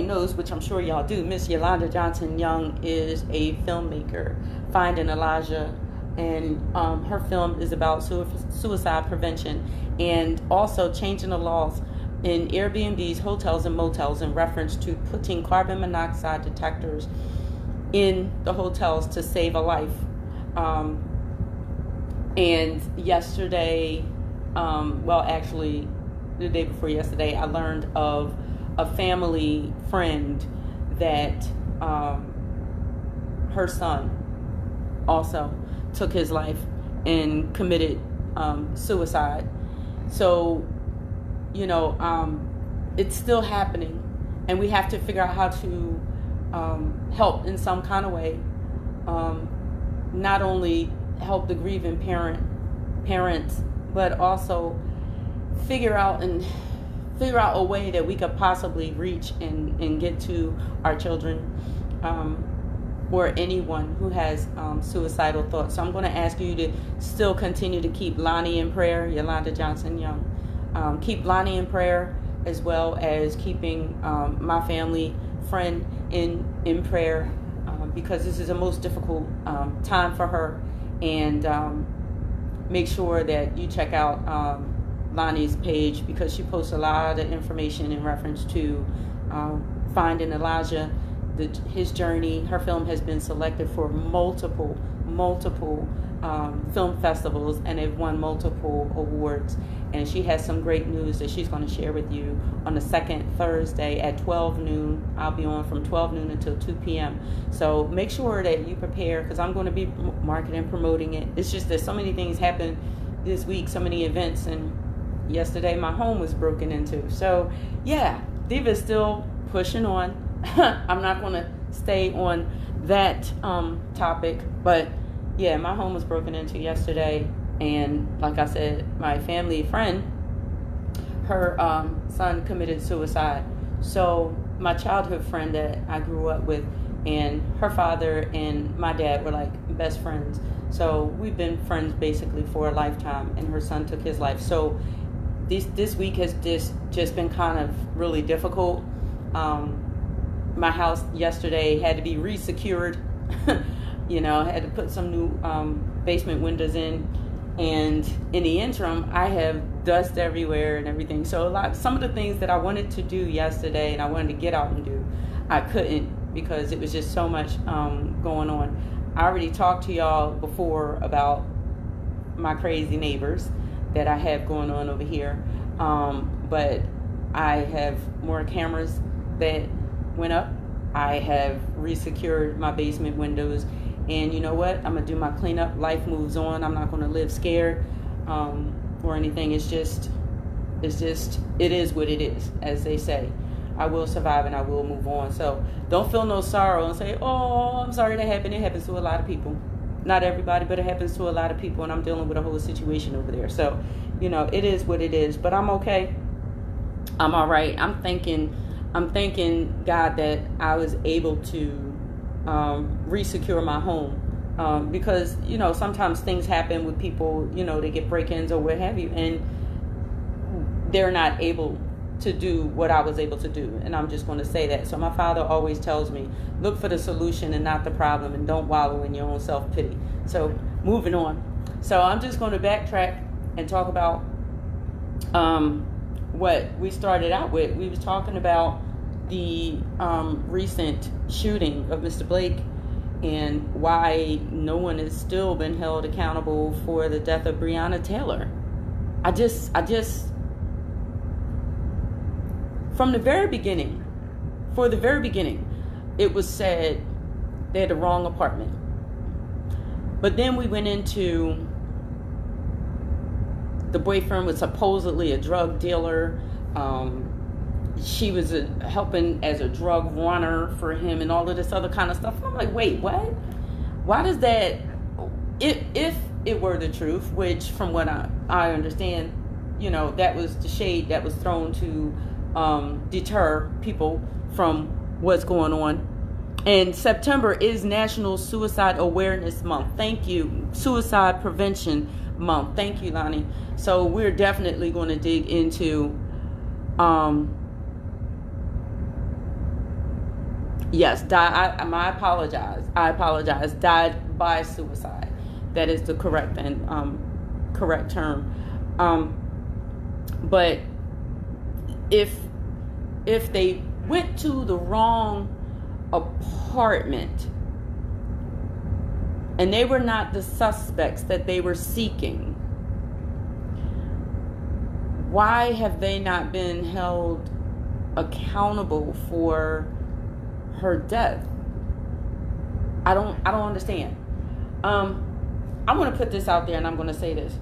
knows, which I'm sure y'all do, Miss Yolanda Johnson Young is a filmmaker, Finding Elijah, and her film is about suicide prevention and also changing the laws in Airbnbs, hotels, and motels in reference to putting carbon monoxide detectors in the hotels to save a life. And yesterday, actually the day before yesterday, I learned of a family friend that her son also took his life and committed suicide. So, it's still happening, and we have to figure out how to help in some kind of way. Not only help the grieving parents, but also figure out a way that we could possibly reach and get to our children, or anyone who has suicidal thoughts. So I'm going to ask you to still continue to keep Lonnie in prayer, Yolanda Johnson Young. Keep Lonnie in prayer, as well as keeping my family friend in prayer, because this is a most difficult time for her. And make sure that you check out Lonnie's page, because she posts a lot of information in reference to Finding Elijah, his journey. Her film has been selected for multiple film festivals, and they've won multiple awards. And she has some great news that she's going to share with you on the second Thursday at 12 noon. I'll be on from 12 noon until 2 p.m. So make sure that you prepare, because I'm going to be marketing and promoting it. It's just that so many things happen this week, so many events, and yesterday my home was broken into. So yeah, Deeva is still pushing on. I'm not going to stay on that topic, but yeah, my home was broken into yesterday. And like I said, my family friend, her son committed suicide. So my childhood friend that I grew up with, and her father and my dad were like best friends. So we've been friends basically for a lifetime, and her son took his life. So this week has just been kind of really difficult. My house yesterday had to be re-secured. You know, I had to put some new basement windows in. And in the interim, I have dust everywhere and everything. So some of the things that I wanted to do yesterday and I wanted to get out and do, I couldn't, because it was just so much going on. I already talked to y'all before about my crazy neighbors that I have going on over here. But I have more cameras that went up. I have resecured my basement windows. And you know what? I'm going to do my cleanup. Life moves on. I'm not going to live scared or anything. It is what it is, as they say. I will survive and I will move on. So don't feel no sorrow and say, oh, I'm sorry that happened. It happens to a lot of people. Not everybody, but it happens to a lot of people. And I'm dealing with a whole situation over there. So, you know, it is what it is. But I'm okay. I'm all right. I'm thanking God that I was able to resecure my home, because you know sometimes things happen with people, you know, they get break-ins or what have you, and they're not able to do what I was able to do. And I'm just going to say that. So my father always tells me, look for the solution and not the problem, and don't wallow in your own self-pity. So moving on. So I'm just going to backtrack and talk about what we started out with. We was talking about the recent shooting of Mr. Blake and why no one has still been held accountable for the death of Breonna Taylor. I just from the very beginning, it was said they had the wrong apartment. But then we went into the boyfriend was supposedly a drug dealer. She was helping as a drug runner for him and all of this other kind of stuff. And I'm like, wait, what? Why does that, if it were the truth, which from what I understand, you know, that was the shade that was thrown to deter people from what's going on. And September is National Suicide Awareness Month. Thank you. Suicide Prevention Month. Thank you, Lonnie. So we're definitely going to dig into yes, I apologize. Died by suicide. That is the correct term. But if they went to the wrong apartment and they were not the suspects that they were seeking, why have they not been held accountable for her death? I don't understand. I'm going to put this out there, and I'm going to say this.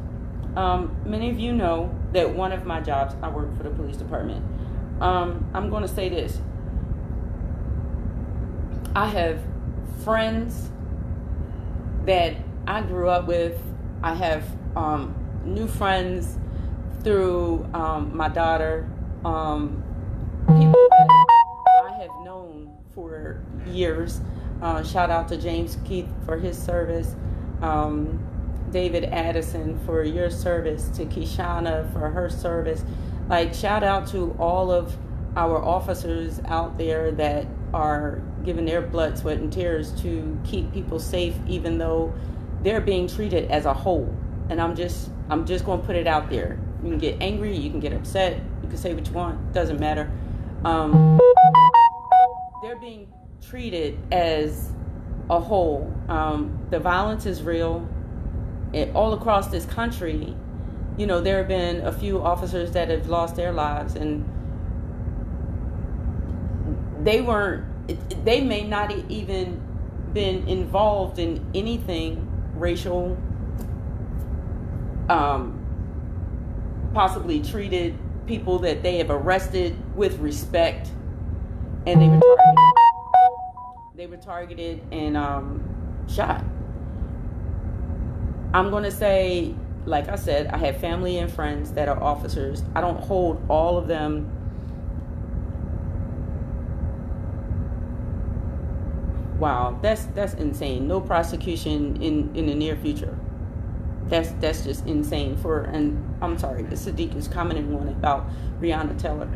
Many of you know that one of my jobs, I work for the police department. I'm going to say this. I have friends that I grew up with. I have new friends through my daughter. People that I have known for years. Shout out to James Keith for his service. David Addison for your service. To Kishana for her service. Like, shout out to all of our officers out there that are giving their blood, sweat, and tears to keep people safe, even though they're being treated as a whole. And I'm just going to put it out there. You can get angry, you can get upset, you can say what you want, doesn't matter. They're being treated as a whole. The violence is real. all across this country, you know, there have been a few officers that have lost their lives, and they may not even been involved in anything racial, possibly treated people that they have arrested with respect, and they were targeted and shot. I'm going to say, like I said, I have family and friends that are officers. I don't hold all of them wow, that's insane. No prosecution in the near future. That's just insane. And I'm sorry, the Sadiq is commenting on about Breonna Taylor,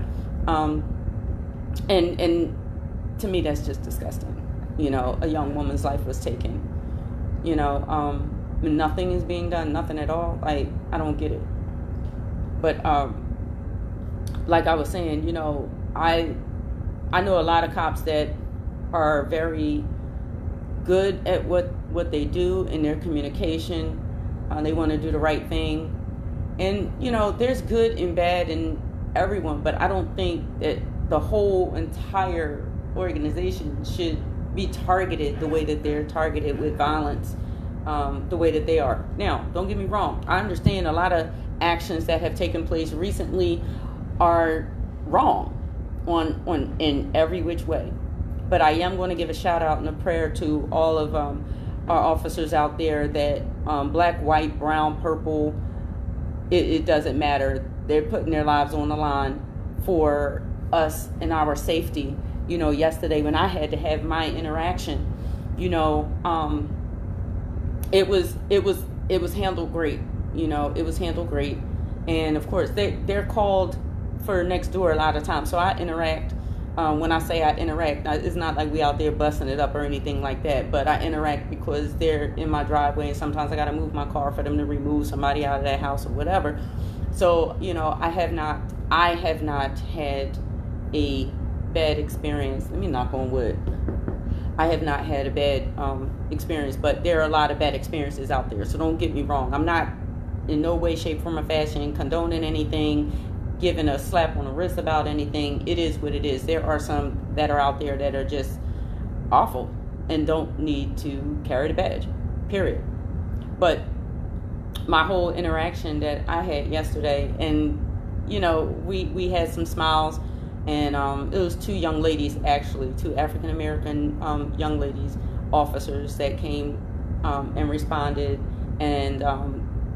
and to me that's just disgusting. You know, a young woman's life was taken. You know, nothing is being done, nothing at all. Like, I don't get it. But like I was saying, you know, I know a lot of cops that are very good at what they do in their communication. They want to do the right thing. And, you know, there's good and bad in everyone, but I don't think that the whole entire organization should be targeted the way that they're targeted with violence, the way that they are. Now, don't get me wrong. I understand a lot of actions that have taken place recently are wrong in every which way. But I am going to give a shout out and a prayer to all of our officers out there that black, white, brown, purple, it doesn't matter. They're putting their lives on the line for us and our safety. You know, yesterday when I had to have my interaction, you know, it was handled great. You know, it was handled great. And of course they're called for next door a lot of times. So I interact. When I say I interact, it's not like we out there busting it up or anything like that, but I interact because they're in my driveway, and sometimes I got to move my car for them to remove somebody out of that house or whatever. So, you know, I have not had a bad experience. Let me knock on wood. I have not had a bad experience, but there are a lot of bad experiences out there. So don't get me wrong. I'm not in no way, shape, form, or fashion condoning anything, giving a slap on the wrist about anything. It is what it is. There are some that are out there that are just awful and don't need to carry the badge, period. But my whole interaction that I had yesterday, and you know, we had some smiles, and it was two young ladies, actually, two African American young ladies, officers that came and responded, and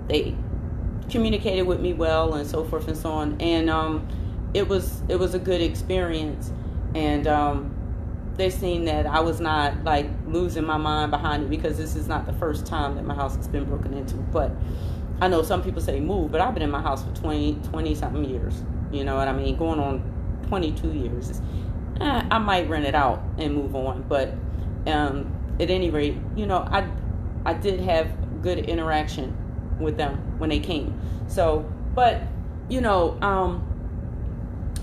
they communicated with me well, and so forth and so on. And it was a good experience, and they seen that I was not like losing my mind behind it, because this is not the first time that my house has been broken into. But I know some people say move, but I've been in my house for 20 something years, you know what I mean, going on 22 years. I might rent it out and move on, but at any rate, you know, I did have good interaction with them when they came. So, but you know,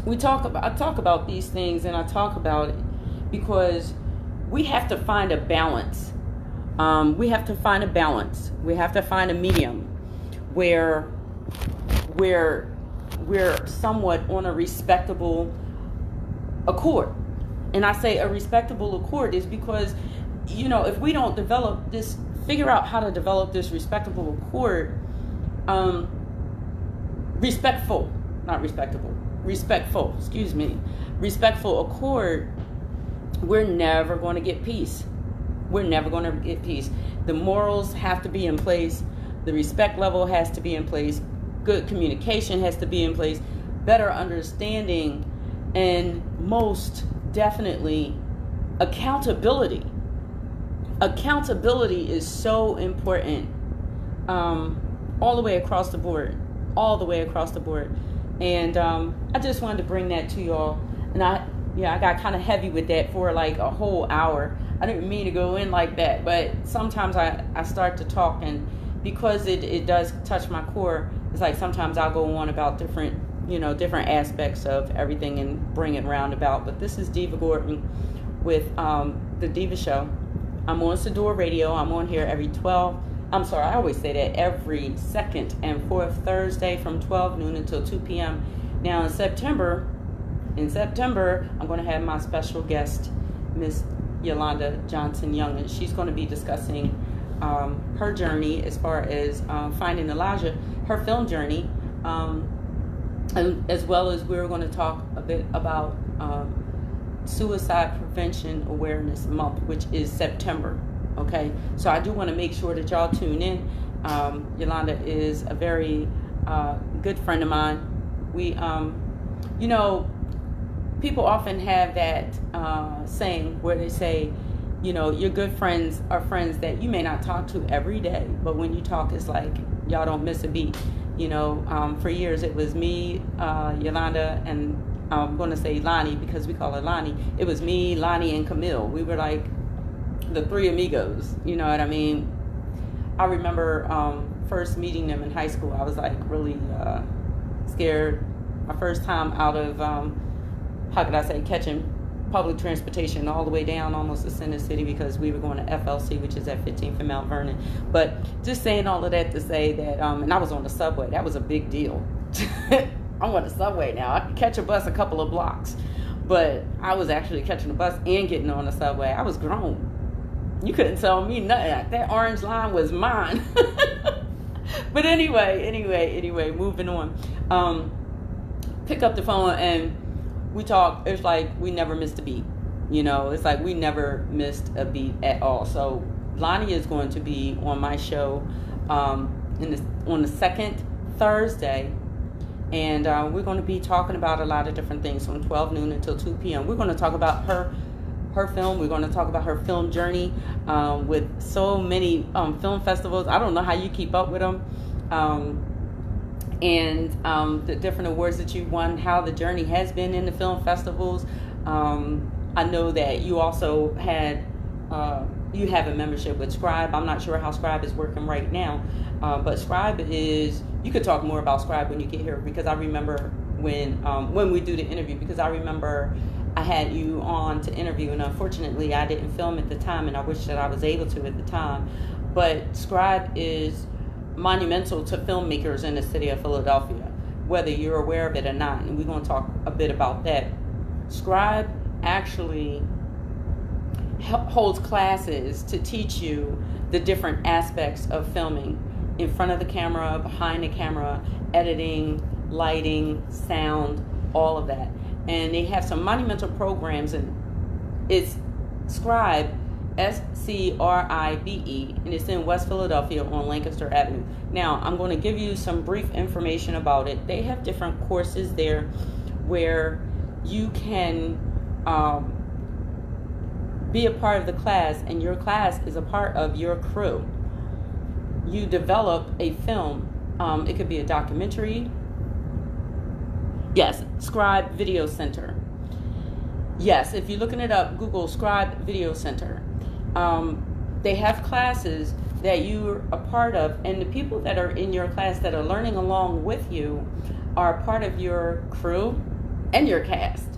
I talk about these things, and I talk about it because we have to find a balance. We have to find a balance. We have to find a medium where we're somewhat on a respectable accord. And I say a respectable accord is because, you know, if we don't figure out how to develop this respectable accord, respectful accord, we're never going to get peace. The morals have to be in place. The respect level has to be in place. Good communication has to be in place. Better understanding, and most definitely accountability. Accountability is so important, all the way across the board. And I just wanted to bring that to y'all. And I got kind of heavy with that for like a whole hour. I didn't mean to go in like that, but sometimes I start to talk, and because it does touch my core, it's like sometimes I'll go on about different aspects of everything and bring it roundabout. But this is Deeva Gordon with the Deeva Show. I'm on Sador Radio. I'm on here every 12 I'm sorry, I always say that, every second and fourth Thursday from 12 noon until 2 p.m. Now in September, I'm going to have my special guest, Miss Yolanda Johnson Young, and she's going to be discussing her journey as far as Finding Elijah, her film journey, and as well as we're going to talk a bit about Suicide Prevention Awareness Month, which is September. Okay, so I do want to make sure that y'all tune in. Yolanda is a very good friend of mine. We, people often have that saying where they say, your good friends are friends that you may not talk to every day, but when you talk, it's like y'all don't miss a beat. For years it was me, Yolanda, and I'm going to say Lonnie because we call her Lonnie. It was me, Lonnie, and Camille. We were like the three amigos, you know what I mean? I remember first meeting them in high school. I was like really scared. My first time out of, catching public transportation all the way down almost to Center City because we were going to FLC, which is at 15th and Mount Vernon. But just saying all of that to say that, and I was on the subway. That was a big deal. I'm on the subway now. I could catch a bus a couple of blocks, but I was actually catching a bus and getting on the subway. I was grown. You couldn't tell me nothing. That orange line was mine. But anyway, moving on. Pick up the phone and we talk. It's like we never missed a beat. It's like we never missed a beat at all. So Lonnie is going to be on my show on the second Thursday. And we're going to be talking about a lot of different things from 12 noon until 2 p.m. We're going to talk about her film. We're going to talk about her film journey with so many film festivals. I don't know how you keep up with them. And the different awards that you won, how the journey has been in the film festivals. I know that you also had, you have a membership with Scribe. I'm not sure how Scribe is working right now, but Scribe is, you could talk more about Scribe when you get here, because I remember when we do the interview, because I remember I had you on to interview, and unfortunately I didn't film at the time, and I wish that I was able to at the time. But Scribe is monumental to filmmakers in the city of Philadelphia, whether you're aware of it or not, and we're going to talk a bit about that. Scribe actually holds classes to teach you the different aspects of filming: in front of the camera, behind the camera, editing, lighting, sound, all of that. And they have some monumental programs, and it's Scribe, SCRIBE, and it's in West Philadelphia on Lancaster Avenue. Now, I'm going to give you some brief information about it. They have different courses there where you can be a part of the class, and your class is a part of your crew. You develop a film. It could be a documentary. Yes, Scribe Video Center. Yes, if you're looking it up, Google Scribe Video Center. They have classes that you're a part of, and the people that are in your class that are learning along with you are part of your crew and your cast,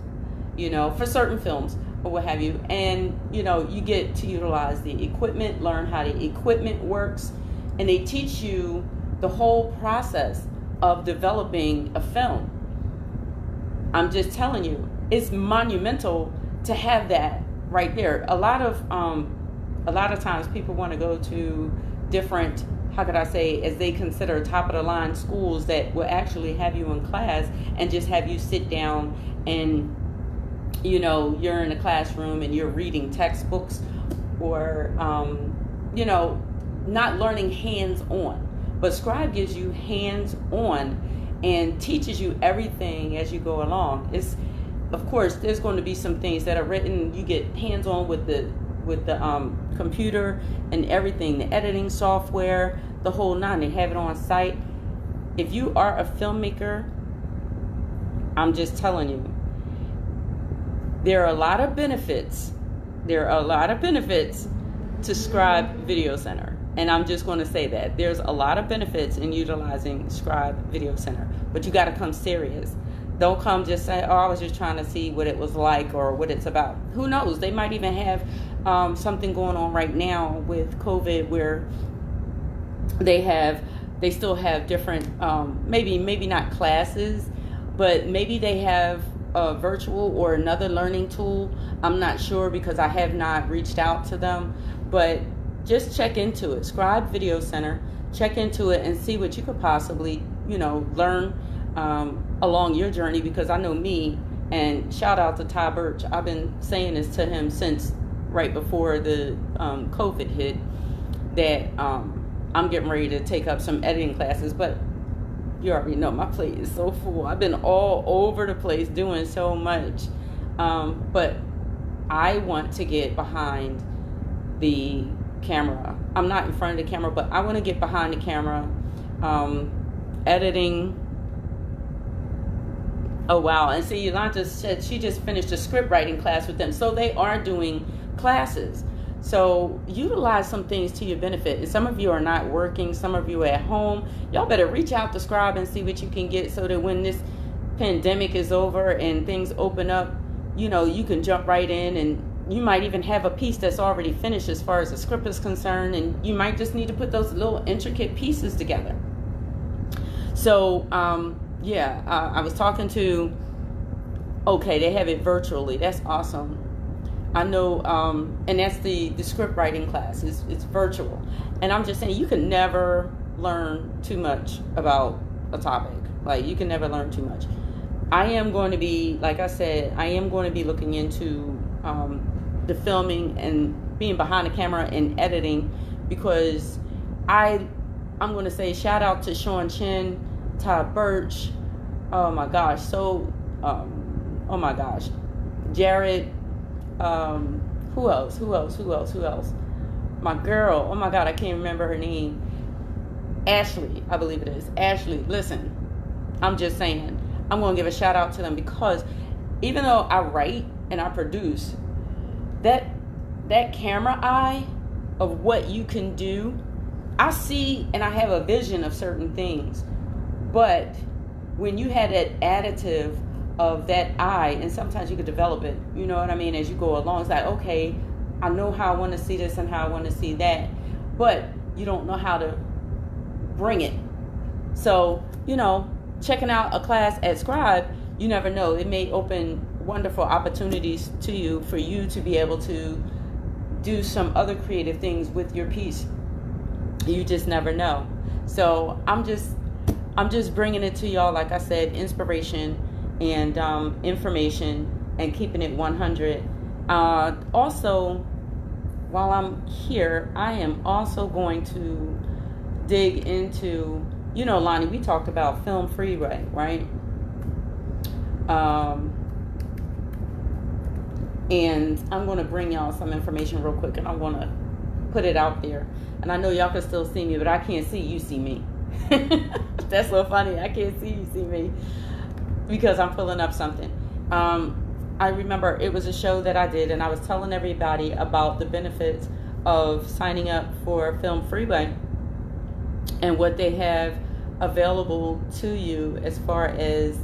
for certain films or what have you. And, you get to utilize the equipment, learn how the equipment works, and they teach you the whole process of developing a film. I'm just telling you, it's monumental to have that right there. A lot of times people want to go to different, as they consider top of the line schools that will actually have you in class and just have you sit down and, you're in a classroom and you're reading textbooks or, not learning hands-on. But Scribe gives you hands-on and teaches you everything as you go along. Of course, there's going to be some things that are written. You get hands-on with the computer and everything, the editing software, the whole nine. They have it on site. If you are a filmmaker, I'm just telling you, there are a lot of benefits. There are a lot of benefits to Scribe Video Center. And I'm just going to say that there's a lot of benefits in utilizing Scribe Video Center, but you got to come serious. Don't come just say, I was just trying to see what it was like or what it's about. Who knows? They might even have something going on right now with COVID where They still have different, maybe not classes, but maybe they have a virtual or another learning tool. I'm not sure because I have not reached out to them, but just check into it. Scribe Video Center, check into it and see what you could possibly, learn along your journey, because I know me, and shout out to Ty Birch. I've been saying this to him since right before the COVID hit, that I'm getting ready to take up some editing classes, but you already know my plate is so full. I've been all over the place doing so much. But I want to get behind the camera. I'm not in front of the camera, but I want to get behind the camera, editing. Oh, wow. And see, Yolanda said she just finished a script writing class with them. So they are doing classes. So utilize some things to your benefit. And some of you are not working. Some of you are at home. Y'all better reach out to Scribe and see what you can get, so that when this pandemic is over and things open up, you can jump right in, and you might even have a piece that's already finished as far as the script is concerned. And you might just need to put those little intricate pieces together. So, I was talking to, okay, they have it virtually. That's awesome. I know, and that's the script writing class. It's virtual. And I'm just saying, you can never learn too much about a topic. Like, you can never learn too much. I am going to be, like I said, looking into the filming and being behind the camera and editing, because I'm going to say shout out to Sean Chin, Todd Birch, oh my gosh, Jared, who else? My girl, oh my God, I can't remember her name. Ashley, I believe it is. Ashley, listen, I'm just saying, I'm going to give a shout out to them, because even though I write and I produce, that camera eye of what you can do, I see and I have a vision of certain things. But when you had that additive of that eye, and sometimes you could develop it, you know what I mean, as you go along, it's like, okay, I know how I want to see this and how I want to see that, but you don't know how to bring it. So, checking out a class at Scribe, you never know, it may open wonderful opportunities to you, for you to be able to do some other creative things with your piece. You just never know. So I'm just bringing it to y'all, like I said, inspiration and information, and keeping it 100. Also, while I'm here, I am also going to dig into, Lonnie, we talked about Film Freeway, right? And I'm going to bring y'all some information real quick, and I'm going to put it out there. And I know y'all can still see me, but I can't see you see me. That's so funny. I can't see you see me, because I'm pulling up something. I remember it was a show that I did, and I was telling everybody about the benefits of signing up for Film Freeway and what they have available to you as far as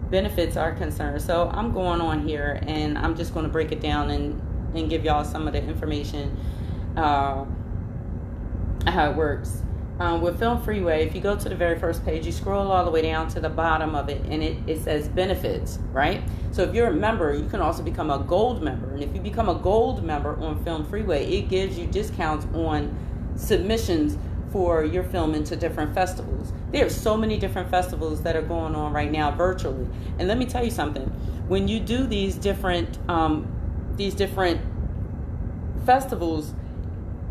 benefits are concerned. So I'm going on here, and I'm just going to break it down and give y'all some of the information, how it works. With Film Freeway, if you go to the very first page, you scroll all the way down to the bottom of it, and it says benefits, right? So if you're a member, you can also become a gold member. And if you become a gold member on Film Freeway, it gives you discounts on submissions for your film into different festivals. There are so many different festivals that are going on right now virtually. And let me tell you something. When you do these different festivals,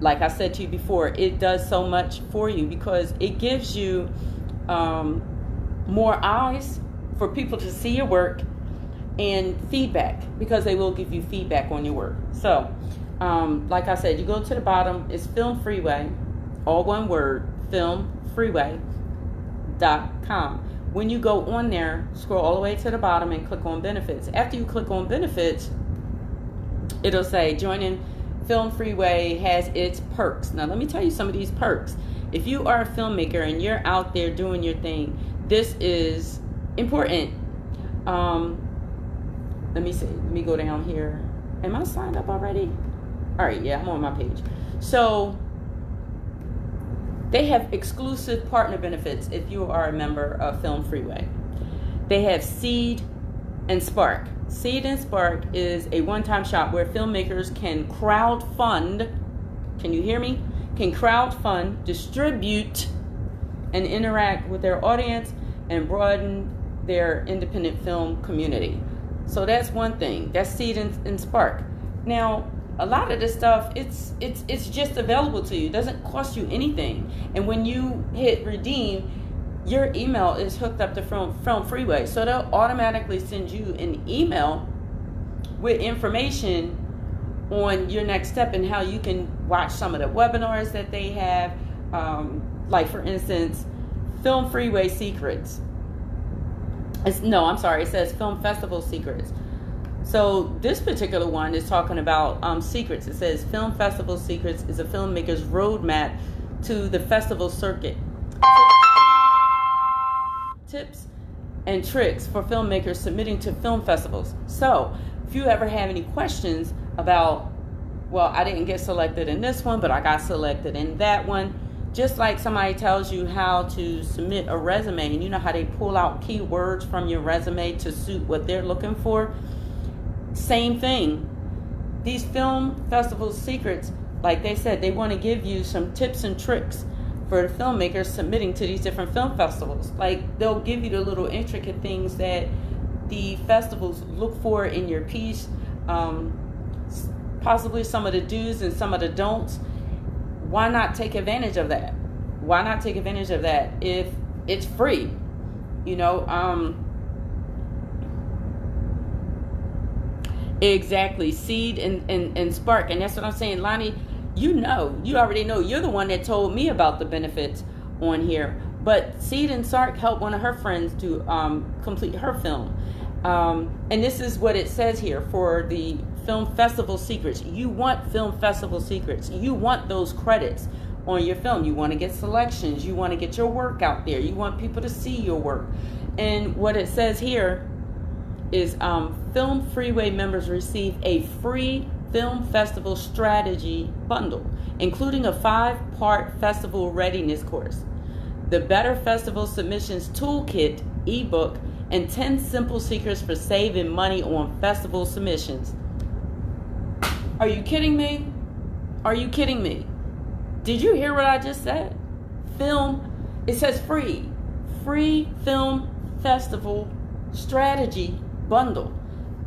like I said to you before, it does so much for you, because it gives you more eyes for people to see your work, and feedback, because they will give you feedback on your work. So, like I said, you go to the bottom, it's Film Freeway, all one word, filmfreeway.com. When you go on there, scroll all the way to the bottom and click on benefits. After you click on benefits, it'll say joining Film Freeway has its perks. Now, let me tell you some of these perks. If you are a filmmaker and you're out there doing your thing, this is important. Let me see. Let me go down here. Am I signed up already? All right, yeah, I'm on my page. So They have exclusive partner benefits if you are a member of Film Freeway. They have Seed and Spark. Seed and Spark is a one-time shop where filmmakers can crowdfund, can you hear me? Can crowdfund, distribute, and interact with their audience and broaden their independent film community. So that's one thing. That's Seed and Spark. Now, a lot of this stuff, it's just available to you. It doesn't cost you anything. And when you hit redeem, your email is hooked up to Film Freeway. So they'll automatically send you an email with information on your next step and how you can watch some of the webinars that they have. Like, for instance, Film Freeway Secrets. It says Film Festival Secrets. So this particular one is talking about secrets. It says Film Festival Secrets is a filmmaker's roadmap to the festival circuit. Tips and tricks for filmmakers submitting to film festivals. So if you ever have any questions about, well, I didn't get selected in this one, but I got selected in that one. Just like somebody tells you how to submit a resume, and you know how they pull out keywords from your resume to suit what they're looking for. Same thing. These film festival secrets, like they said, they want to give you some tips and tricks for the filmmakers submitting to these different film festivals. Like, they'll give you the little intricate things that the festivals look for in your piece, possibly some of the do's and some of the don'ts. Why not take advantage of that? Why not take advantage of that if it's free? You know, exactly. Seed and Spark. And that's what I'm saying, Lonnie. You already know. You're the one that told me about the benefits on here. But Seed and Spark helped one of her friends to complete her film. And this is what it says here for the Film Festival Secrets. You want Film Festival Secrets. You want those credits on your film. You want to get selections. You want to get your work out there. You want people to see your work. And what it says here is Film Freeway members receive a free Film Festival Strategy Bundle, including a 5-part festival readiness course, the Better Festival Submissions Toolkit ebook, and 10 simple secrets for saving money on festival submissions. Are you kidding me? Are you kidding me? Did you hear what I just said? It says free Film Festival Strategy Bundle.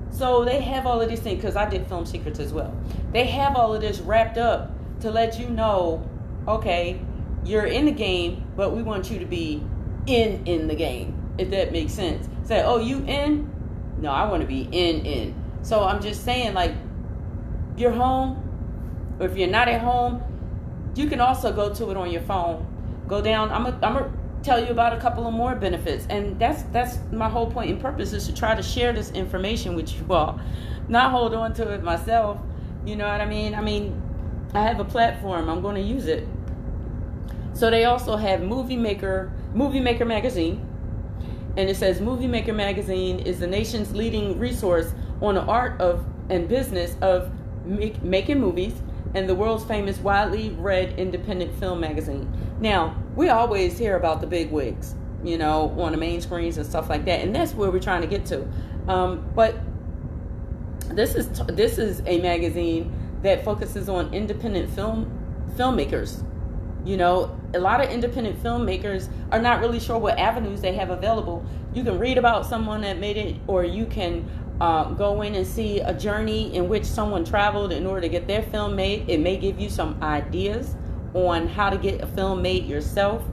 So they have all of these things, because I did Film Secrets as well. They have all of this wrapped up to let you know, okay, you're in the game, but we want you to be in the game, if that makes sense. Say, oh, you in? No, I want to be in. So I'm just saying, like, you're home, or if you're not at home, you can also go to it on your phone. Go down. I'm gonna tell you about a couple of more benefits, and that's my whole point and purpose, is to try to share this information with you all, not hold on to it myself. You know what I mean? I have a platform. I'm going to use it. So they also have Movie Maker Magazine, and it says Movie Maker Magazine is the nation's leading resource on the art of and business of making movies, and the world's famous widely read independent film magazine. Now, we always hear about the big wigs, you know, on the main screens and stuff like that, and that's where we're trying to get to. But this is a magazine that focuses on independent filmmakers. You know, a lot of independent filmmakers are not really sure what avenues they have available. You can read about someone that made it, or you can go in and see a journey in which someone traveled in order to get their film made. It may give you some ideas on how to get a film made yourself.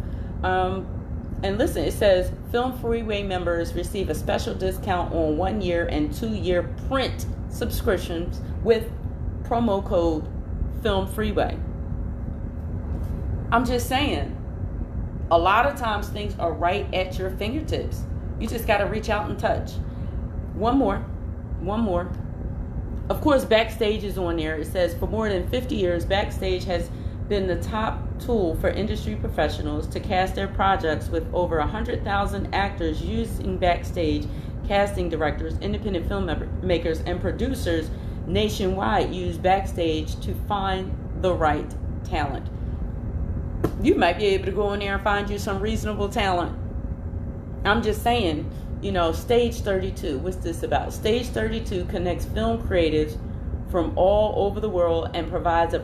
And listen, it says Film Freeway members receive a special discount on 1-year and 2-year print subscriptions with promo code Film Freeway. I'm just saying, a lot of times things are right at your fingertips. You just got to reach out and touch. One more. Of course, Backstage is on there. It says, for more than 50 years, Backstage has been the top tool for industry professionals to cast their projects, with over 100,000 actors using Backstage. Casting directors, independent filmmakers, and producers nationwide use Backstage to find the right talent. You might be able to go in there and find you some reasonable talent. I'm just saying, Stage 32. What's this about? Stage 32 connects film creatives from all over the world and provides a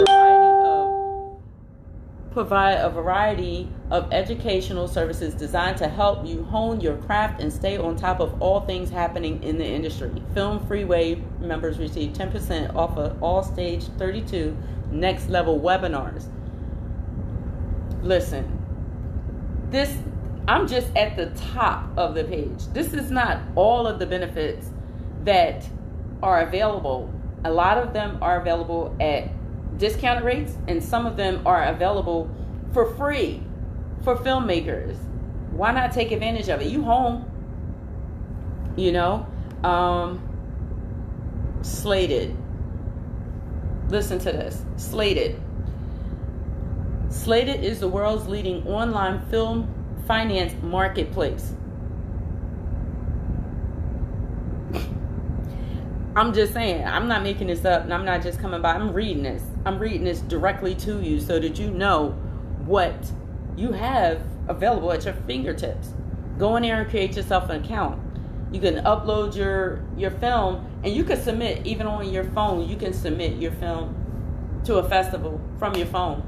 variety of educational services designed to help you hone your craft and stay on top of all things happening in the industry. Film Freeway members receive 10% off of all Stage 32 next level webinars. Listen, I'm just at the top of the page. This is not all of the benefits that are available. A lot of them are available at discounted rates, and some of them are available for free for filmmakers. Why not take advantage of it? You home, Slated. Listen to this. Slated is the world's leading online film finance marketplace. I'm just saying, I'm not making this up, and I'm not just coming by. I'm reading this. I'm reading this directly to you so that you know what you have available at your fingertips. Go in there and create yourself an account. You can upload your film, and you can submit, even on your phone, you can submit your film to a festival from your phone.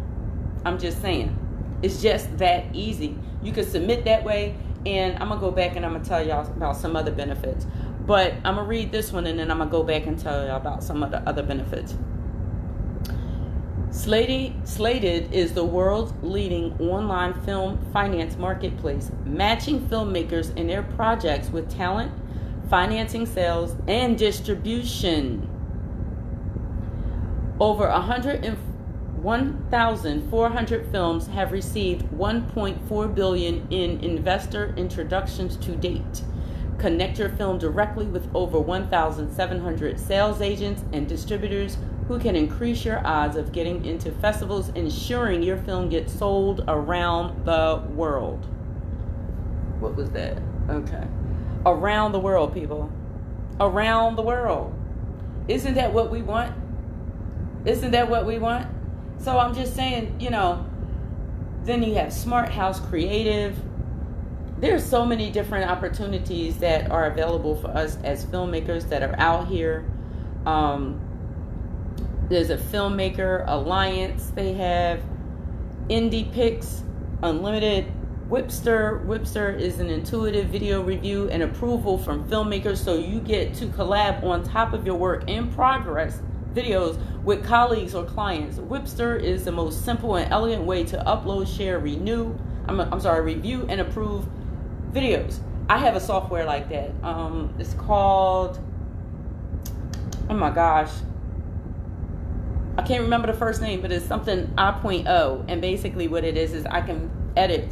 I'm just saying. It's just that easy. You can submit that way, and I'm going to go back and I'm going to tell y'all about some other benefits. But I'm going to read this one, and then I'm going to go back and tell y'all about some of the other benefits. Slated is the world's leading online film finance marketplace, matching filmmakers in their projects with talent, financing, sales, and distribution. Over 1,400 films have received $1.4 billion in investor introductions to date. Connect your film directly with over 1,700 sales agents and distributors who can increase your odds of getting into festivals, ensuring your film gets sold around the world. What was that? Okay. Around the world, people. Around the world. Isn't that what we want? Isn't that what we want? So I'm just saying, then you have Smart House Creative. There's so many different opportunities that are available for us as filmmakers that are out here. There's a Filmmaker Alliance. They have Indie Picks, Unlimited, Whipster. Whipster is an intuitive video review and approval from filmmakers, so you get to collab on top of your work in progress videos with colleagues or clients. Whipster is the most simple and elegant way to upload, share, review, and approve videos. I have a software like that. It's called, oh my gosh, I can't remember the first name, but it's something I.O. And basically what it is I can edit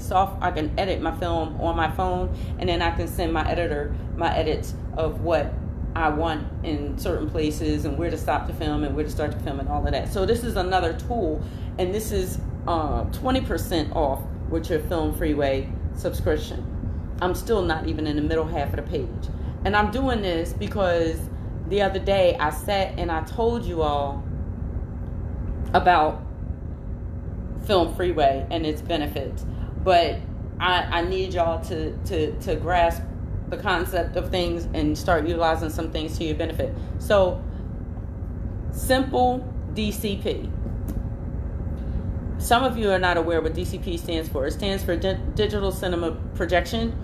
my film on my phone, and then I can send my editor my edits of what I want in certain places and where to stop the film and where to start the film and all of that. So this is another tool, and this is 20% off with your Film Freeway subscription. I'm still not even in the middle half of the page. And I'm doing this because the other day I sat and I told you all about Film Freeway and its benefits. But I need y'all to grasp the concept of things and start utilizing some things to your benefit. So, simple DCP. Some of you are not aware what DCP stands for. It stands for Digital Cinema Projection,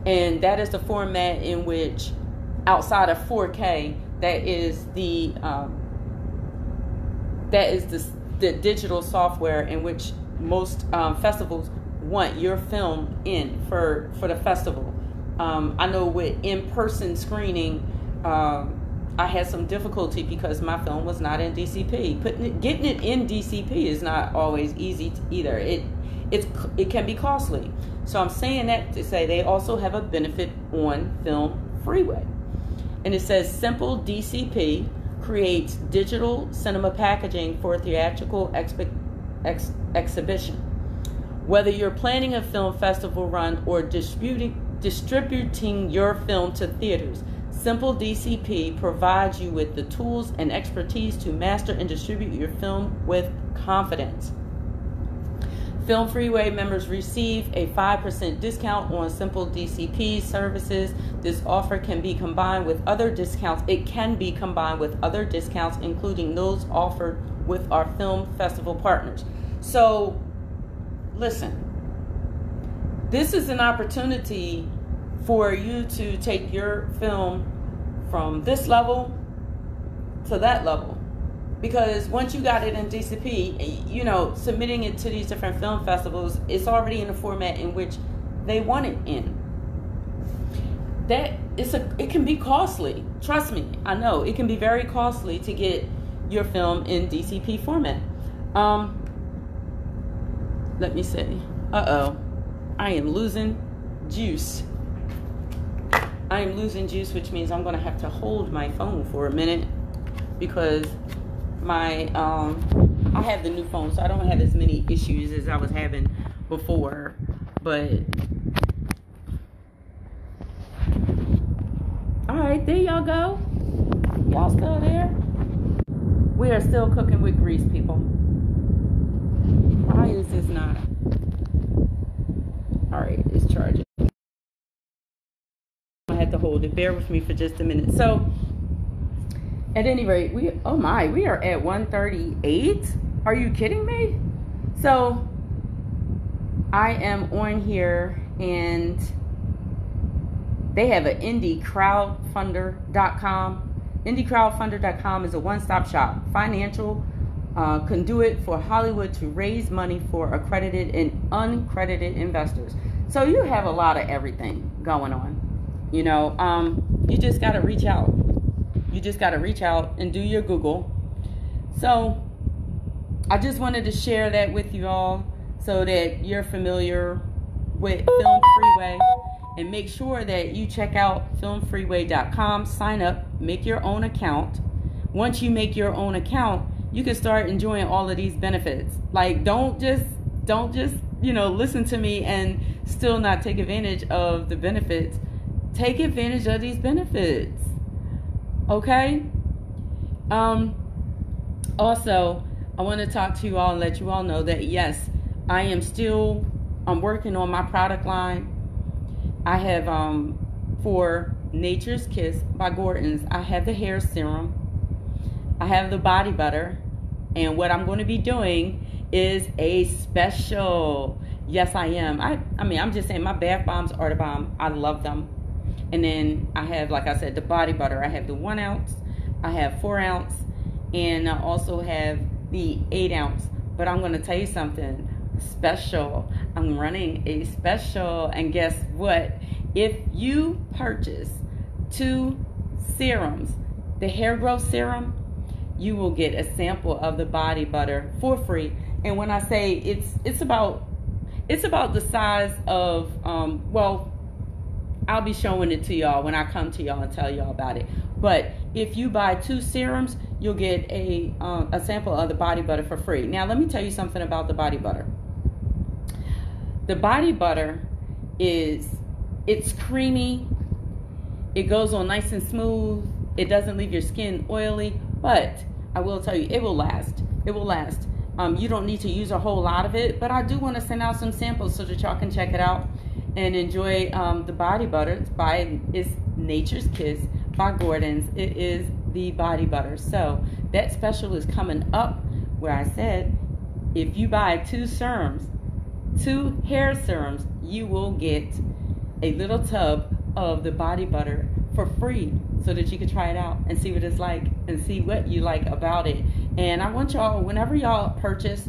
and that is the format in which, outside of 4K, that is the digital software in which most festivals want your film in for the festival. I know with in-person screening, I had some difficulty because my film was not in DCP. Getting it in DCP is not always easy either. It can be costly. So I'm saying that to say they also have a benefit on Film Freeway. And it says simple DCP creates digital cinema packaging for a theatrical exhibition. Whether you're planning a film festival run or distributing your film to theaters, Simple DCP provides you with the tools and expertise to master and distribute your film with confidence. Film Freeway members receive a 5% discount on simple DCP services. This offer can be combined with other discounts. It can be combined with other discounts, including those offered with our film festival partners. So, listen, this is an opportunity for you to take your film from this level to that level. Because once you got it in DCP, you know, submitting it to these different film festivals, it's already in the format in which they want it in. It can be costly. Trust me, I know. It can be very costly to get your film in DCP format. Let me see. Uh-oh. I am losing juice. I am losing juice, which means I'm going to have to hold my phone for a minute because I have the new phone, so I don't have as many issues as I was having before. But all right, there y'all go. Y'all still there? We are still cooking with grease, people. Why is this not? All right, it's charging. I had to hold it. Bear with me for just a minute. So, at any rate, we are at 1:38. Are you kidding me? So, I am on here, and they have an IndieCrowdfunder.com. IndieCrowdfunder.com is a one-stop shop, financial conduit for Hollywood to raise money for accredited and uncredited investors. So you have a lot of everything going on. You know, you just got to reach out. You just got to reach out and do your Google. So I just wanted to share that with you all so that you're familiar with Film Freeway. And make sure that you check out filmfreeway.com, sign up, make your own account. Once you make your own account, you can start enjoying all of these benefits. Like, don't just, you know, listen to me and still not take advantage of the benefits. Take advantage of these benefits. Okay? Also, I want to talk to you all and let you all know that yes, I'm working on my product line. I have for Nature's Kiss by Gordon's, I have the hair serum, I have the body butter, and what I'm going to be doing is a special. Yes, I am. I mean, I'm just saying, my bath bombs are the bomb. I love them. And then I have, like I said, the body butter. I have the 1 ounce, I have 4 ounce, and I also have the 8 ounce. But I'm going to tell you something special. I'm running a special, and guess what? If you purchase 2 serums, the hair growth serum, you will get a sample of the body butter for free. And when I say it's about the size of well, I'll be showing it to y'all when I come to y'all and tell y'all about it. But if you buy 2 serums, you'll get a sample of the body butter for free. Now, let me tell you something about the body butter. The body butter it's creamy. It goes on nice and smooth. It doesn't leave your skin oily, but I will tell you, it will last. It will last. You don't need to use a whole lot of it, but I do want to send out some samples so that y'all can check it out and enjoy the body butter. It's Nature's Kiss by Gordon's. It is the body butter. So that special is coming up where I said if you buy 2 serums, 2 hair serums, you will get a little tub of the body butter for free so that you can try it out and see what it's like and see what you like about it. And I want y'all, whenever y'all purchase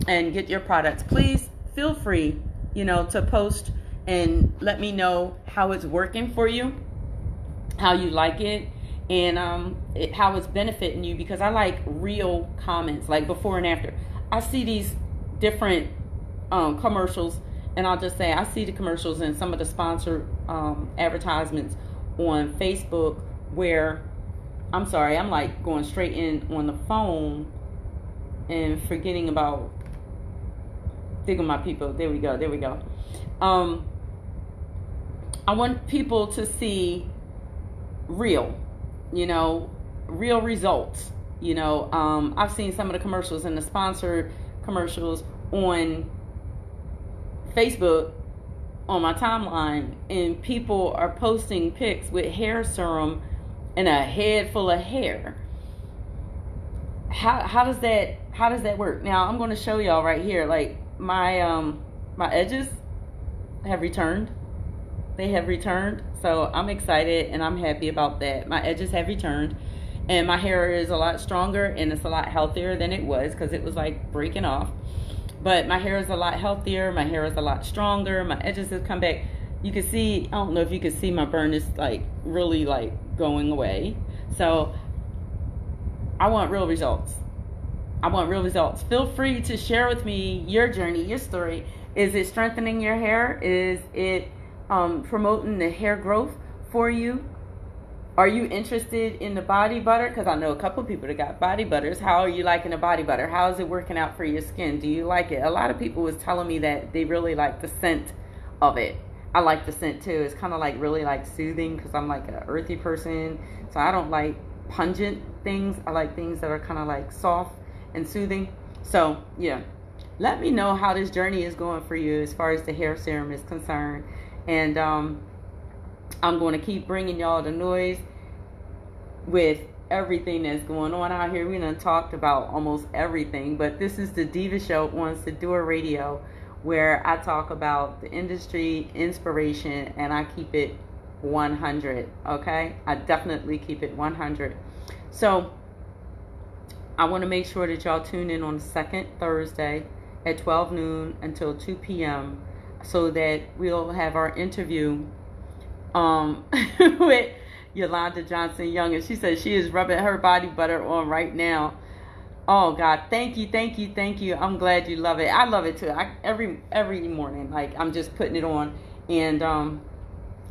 and get your products, please feel free, to post and let me know how it's working for you, how you like it, and how it's benefiting you, because I like real comments, like before and after. I see these different commercials, and I'll just say I see the commercials and some of the sponsored advertisements on Facebook where, I'm sorry, I'm like going straight in on the phone and forgetting about digging my people. There we go. I want people to see real results. I've seen some of the commercials and the sponsored commercials on Facebook on my timeline, and people are posting pics with hair serum and a head full of hair. How does that work? Now I'm going to show y'all right here. Like my edges have returned. They have returned, so I'm excited and I'm happy about that. My edges have returned, and my hair is a lot stronger and it's a lot healthier than it was, because it was like breaking off. But my hair is a lot healthier. My hair is a lot stronger. My edges have come back. You can see, I don't know if you can see, my burn is like really like going away. So I want real results. I want real results. Feel free to share with me your journey, your story. Is it strengthening your hair? Is it promoting the hair growth for you? Are you interested in the body butter? Because I know a couple of people that got body butters. How are you liking the body butter? How is it working out for your skin? Do you like it? A lot of people was telling me that they really like the scent of it. I like the scent too. It's kind of like really like soothing, because I'm like an earthy person. So I don't like pungent things. I like things that are kind of like soft and soothing. So yeah, let me know how this journey is going for you as far as the hair serum is concerned. And I'm going to keep bringing y'all the noise with everything that's going on out here. We done talked about almost everything, but this is the Deeva Show on Sadura Radio, where I talk about the industry, inspiration, and I keep it 100, okay? I definitely keep it 100. So I want to make sure that y'all tune in on the second Thursday at 12 noon until 2 p.m. so that we'll have our interview with Yolanda Johnson Young, and she says she is rubbing her body butter on right now. Oh God, thank you, thank you, thank you. I'm glad you love it. I love it too. Every morning, like, I'm just putting it on, and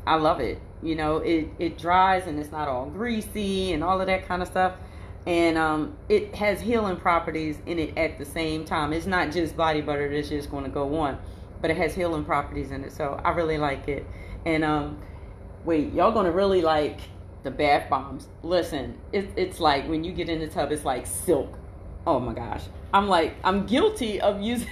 I love it. You know, it dries and it's not all greasy and all of that kind of stuff, and it has healing properties in it at the same time. It's not just body butter that's just going to go on, but it has healing properties in it. So I really like it. And wait, y'all gonna really like the bath bombs. Listen, it's like when you get in the tub, it's like silk. Oh my gosh. I'm guilty of using,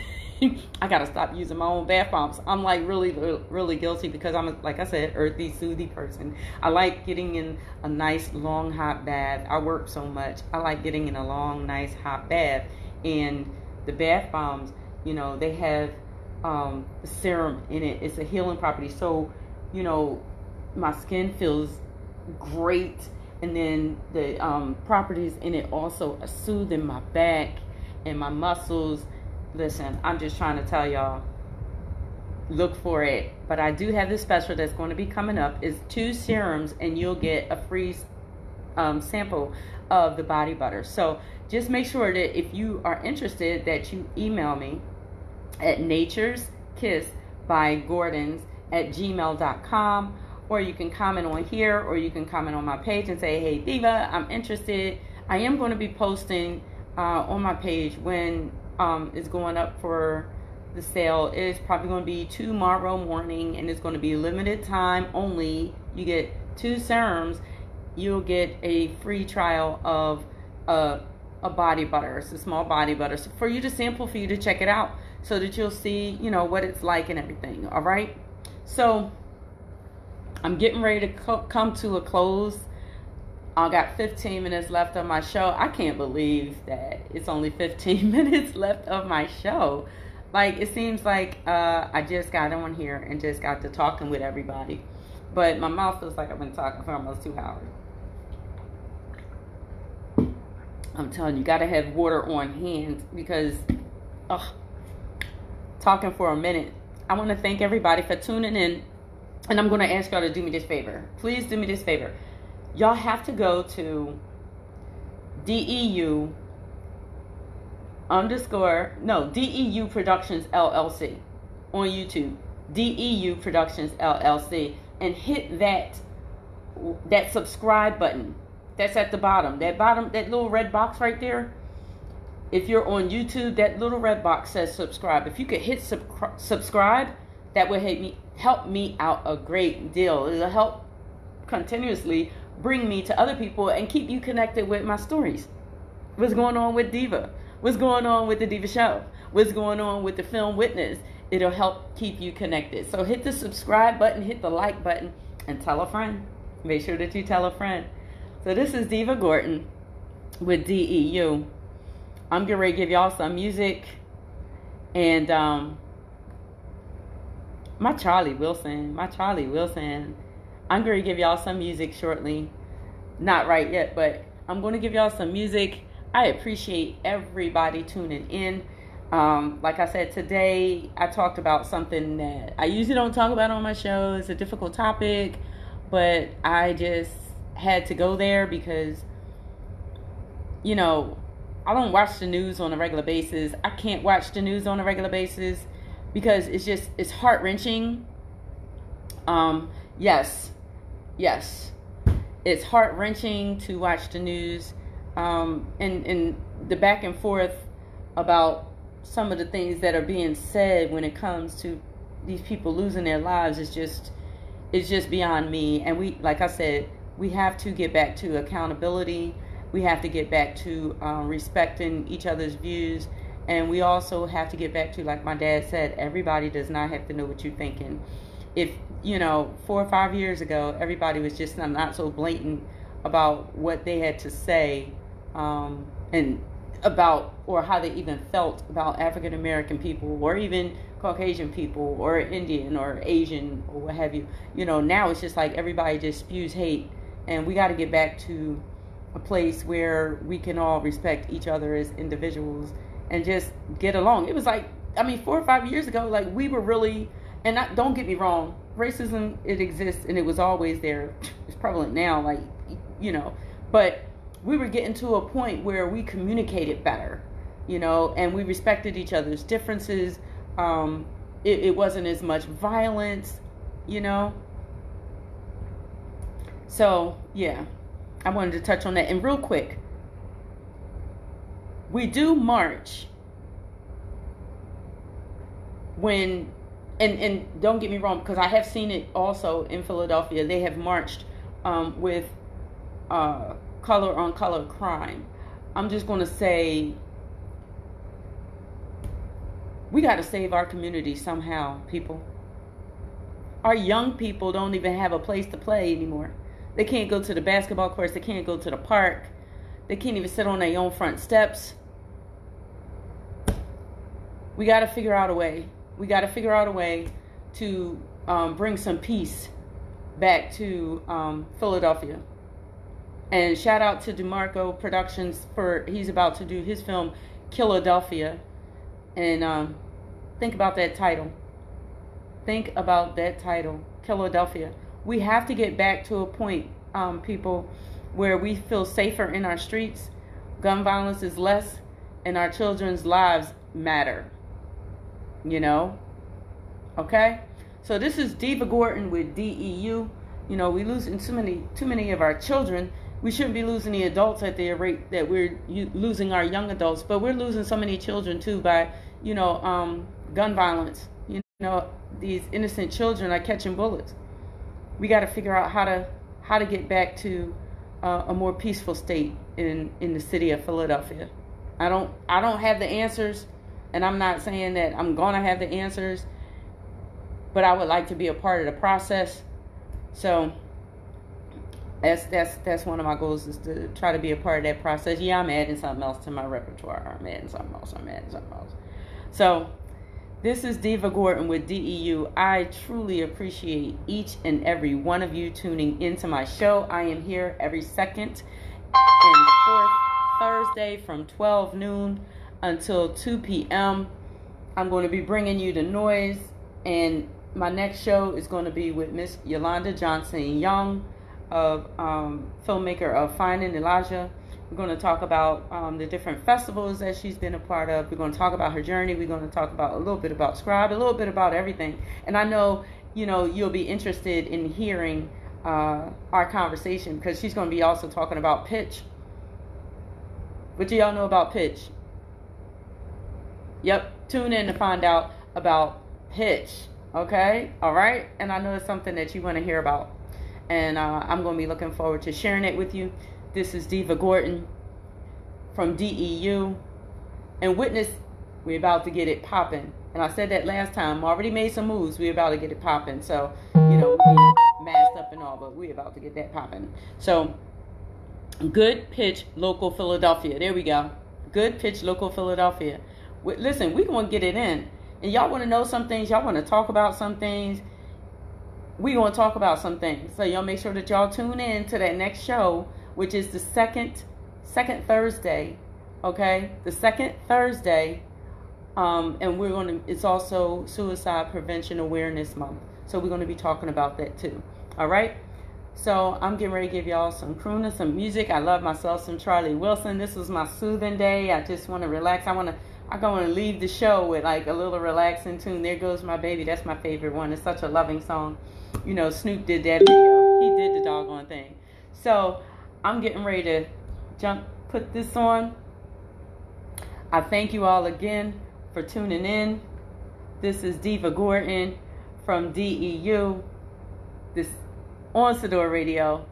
I gotta stop using my own bath bombs. I'm like really guilty, because I'm, like I said, earthy, soothy person. I like getting in a nice long hot bath. I work so much. I like getting in a long, nice hot bath. And the bath bombs, you know, they have serum in it. It's a healing property. So, you know, my skin feels great, and then the properties in it also are soothing my back and my muscles. Listen, I'm just trying to tell y'all, look for it. But I do have this special that's going to be coming up. It's 2 serums, and you'll get a free sample of the body butter. So just make sure that if you are interested, that you email me at natureskissbygordons@gmail.com, or you can comment on here, or you can comment on my page and say, hey Deeva, I'm interested. I am going to be posting on my page when it's going up for the sale. It's probably going to be tomorrow morning, and it's going to be limited time only. You get 2 serums. You'll get a free trial of a body butter. It's a small body butter, so for you to sample, for you to check it out, so that you'll see, you know, what it's like and everything. All right. So I'm getting ready to come to a close. I got 15 minutes left of my show. I can't believe that it's only 15 minutes left of my show. Like, it seems like I just got on here and just got to talking with everybody. But my mouth feels like I've been talking for almost 2 hours. I'm telling you, got to have water on hand, because talking for a minute. I want to thank everybody for tuning in. And I'm going to ask y'all to do me this favor. Please do me this favor. Y'all have to go to DEU Productions LLC on YouTube. DEU Productions LLC. And hit that subscribe button. That's at the bottom. That little red box right there. If you're on YouTube, that little red box says subscribe. If you could hit subscribe, that would help me out a great deal. It'll help continuously bring me to other people and keep you connected with my stories. What's going on with Deeva? What's going on with the Deeva Show? What's going on with the Film Witness? it'll help keep you connected. So hit the subscribe button, hit the like button, and tell a friend. Make sure that you tell a friend. So this is Deeva Gordon with DEU. I'm getting ready to give y'all some music. And my Charlie Wilson. I'm going to give y'all some music shortly. Not right yet, but I'm going to give y'all some music. I appreciate everybody tuning in. Like I said, today I talked about something that I usually don't talk about on my show. It's a difficult topic, but I just had to go there because, you know, I don't watch the news on a regular basis. I can't watch the news on a regular basis because it's heart-wrenching. Yes, it's heart-wrenching to watch the news, and the back and forth about some of the things that are being said when it comes to these people losing their lives is just beyond me. And we, like I said, we have to get back to accountability. We have to get back to respecting each other's views. And we also have to get back to, like my dad said, everybody does not have to know what you're thinking. If, 4 or 5 years ago, everybody was just not so blatant about what they had to say and about, or how they even felt about African American people, or even Caucasian people, or Indian or Asian, or what have you. Now it's just like everybody just spews hate. And we got to get back to a place where we can all respect each other as individuals and just get along. It was like, 4 or 5 years ago, like we were really, and don't get me wrong, racism, it exists and it was always there. It's prevalent now, but we were getting to a point where we communicated better, and we respected each other's differences. It wasn't as much violence, So, yeah, I wanted to touch on that. And real quick, we do march when, and don't get me wrong, because I have seen it also in Philadelphia. They have marched with color on color crime. I'm just going to say, we got to save our community somehow, people. Our young people don't even have a place to play anymore. They can't go to the basketball courts. They can't go to the park. They can't even sit on their own front steps. We got to figure out a way. We got to figure out a way to bring some peace back to Philadelphia. And shout out to DeMarco Productions he's about to do his film, Philadelphia. And think about that title. Think about that title, Philadelphia. We have to get back to a point, people, where we feel safer in our streets, gun violence is less, and our children's lives matter. Okay? So this is Deeva Gordon with DEU. We losing too many of our children. We shouldn't be losing the adults at the rate that we're losing our young adults, but we're losing so many children too by, gun violence. These innocent children are catching bullets. We got to figure out how to get back to a more peaceful state in the city of Philadelphia. I don't have the answers, and I'm not saying that I'm gonna have the answers, but I would like to be a part of the process. So that's one of my goals, is to try to be a part of that process. Yeah, I'm adding something else to my repertoire. I'm adding something else. So this is Deeva Gordon with DEU. I truly appreciate each and every one of you tuning into my show. I am here every second and fourth Thursday from 12 noon until 2 p.m. I'm going to be bringing you the noise, and my next show is going to be with Miss Yolanda Johnson Young, of filmmaker of Finding Elijah. We're going to talk about the different festivals that she's been a part of. We're going to talk about her journey. We're going to talk about a little bit about Scribe, a little bit about everything. And I know, you'll be interested in hearing our conversation, because she's going to be also talking about pitch. What do y'all know about pitch? Yep, tune in to find out about pitch. Okay? All right? And I know it's something that you want to hear about. And I'm going to be looking forward to sharing it with you. This is Deeva Gordon from DEU. And witness, we're about to get it popping. And I said that last time. Already made some moves. We about to get it popping. So, you know, we masked up and all, but we about to get that popping. So, Good Pitch Local Philadelphia. There we go. Good Pitch Local Philadelphia. Listen, we're going to get it in. And y'all want to know some things. Y'all want to talk about some things. We're going to talk about some things. So y'all make sure that y'all tune in to that next show, which is the second Thursday. Okay? The second Thursday. And we're going to, it's also Suicide Prevention Awareness Month. So we're going to be talking about that too. All right? So I'm getting ready to give y'all some crooning, some music. I love myself some Charlie Wilson. This was my soothing day. I just want to relax. I want to leave the show with like a little relaxing tune. There Goes My Baby. That's my favorite one. It's such a loving song. You know, Snoop did that video. He did the doggone thing. So I'm getting ready to put this on. I thank you all again for tuning in. This is Deeva Gordon from DEU. This on Sador Radio.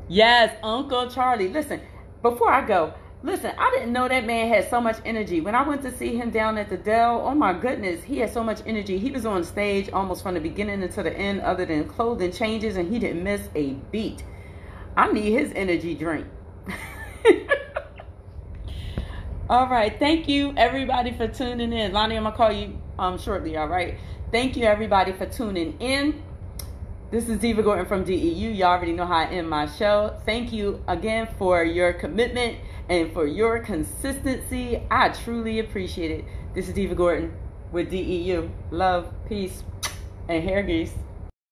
Yes, Uncle Charlie. Listen, before I go, listen, I didn't know that man had so much energy. When I went to see him down at the Dell, oh my goodness, he had so much energy. He was on stage almost from the beginning until the end, other than clothing changes, and he didn't miss a beat. I need his energy drink. All right, thank you everybody for tuning in. Lonnie, I'm gonna call you shortly. All right, thank you everybody for tuning in. This is Deeva Gordon from DEU. Y'all already know how I end my show. Thank you again for your commitment and for your consistency. I truly appreciate it. This is Deeva Gordon with DEU. Love, peace, and hair grease.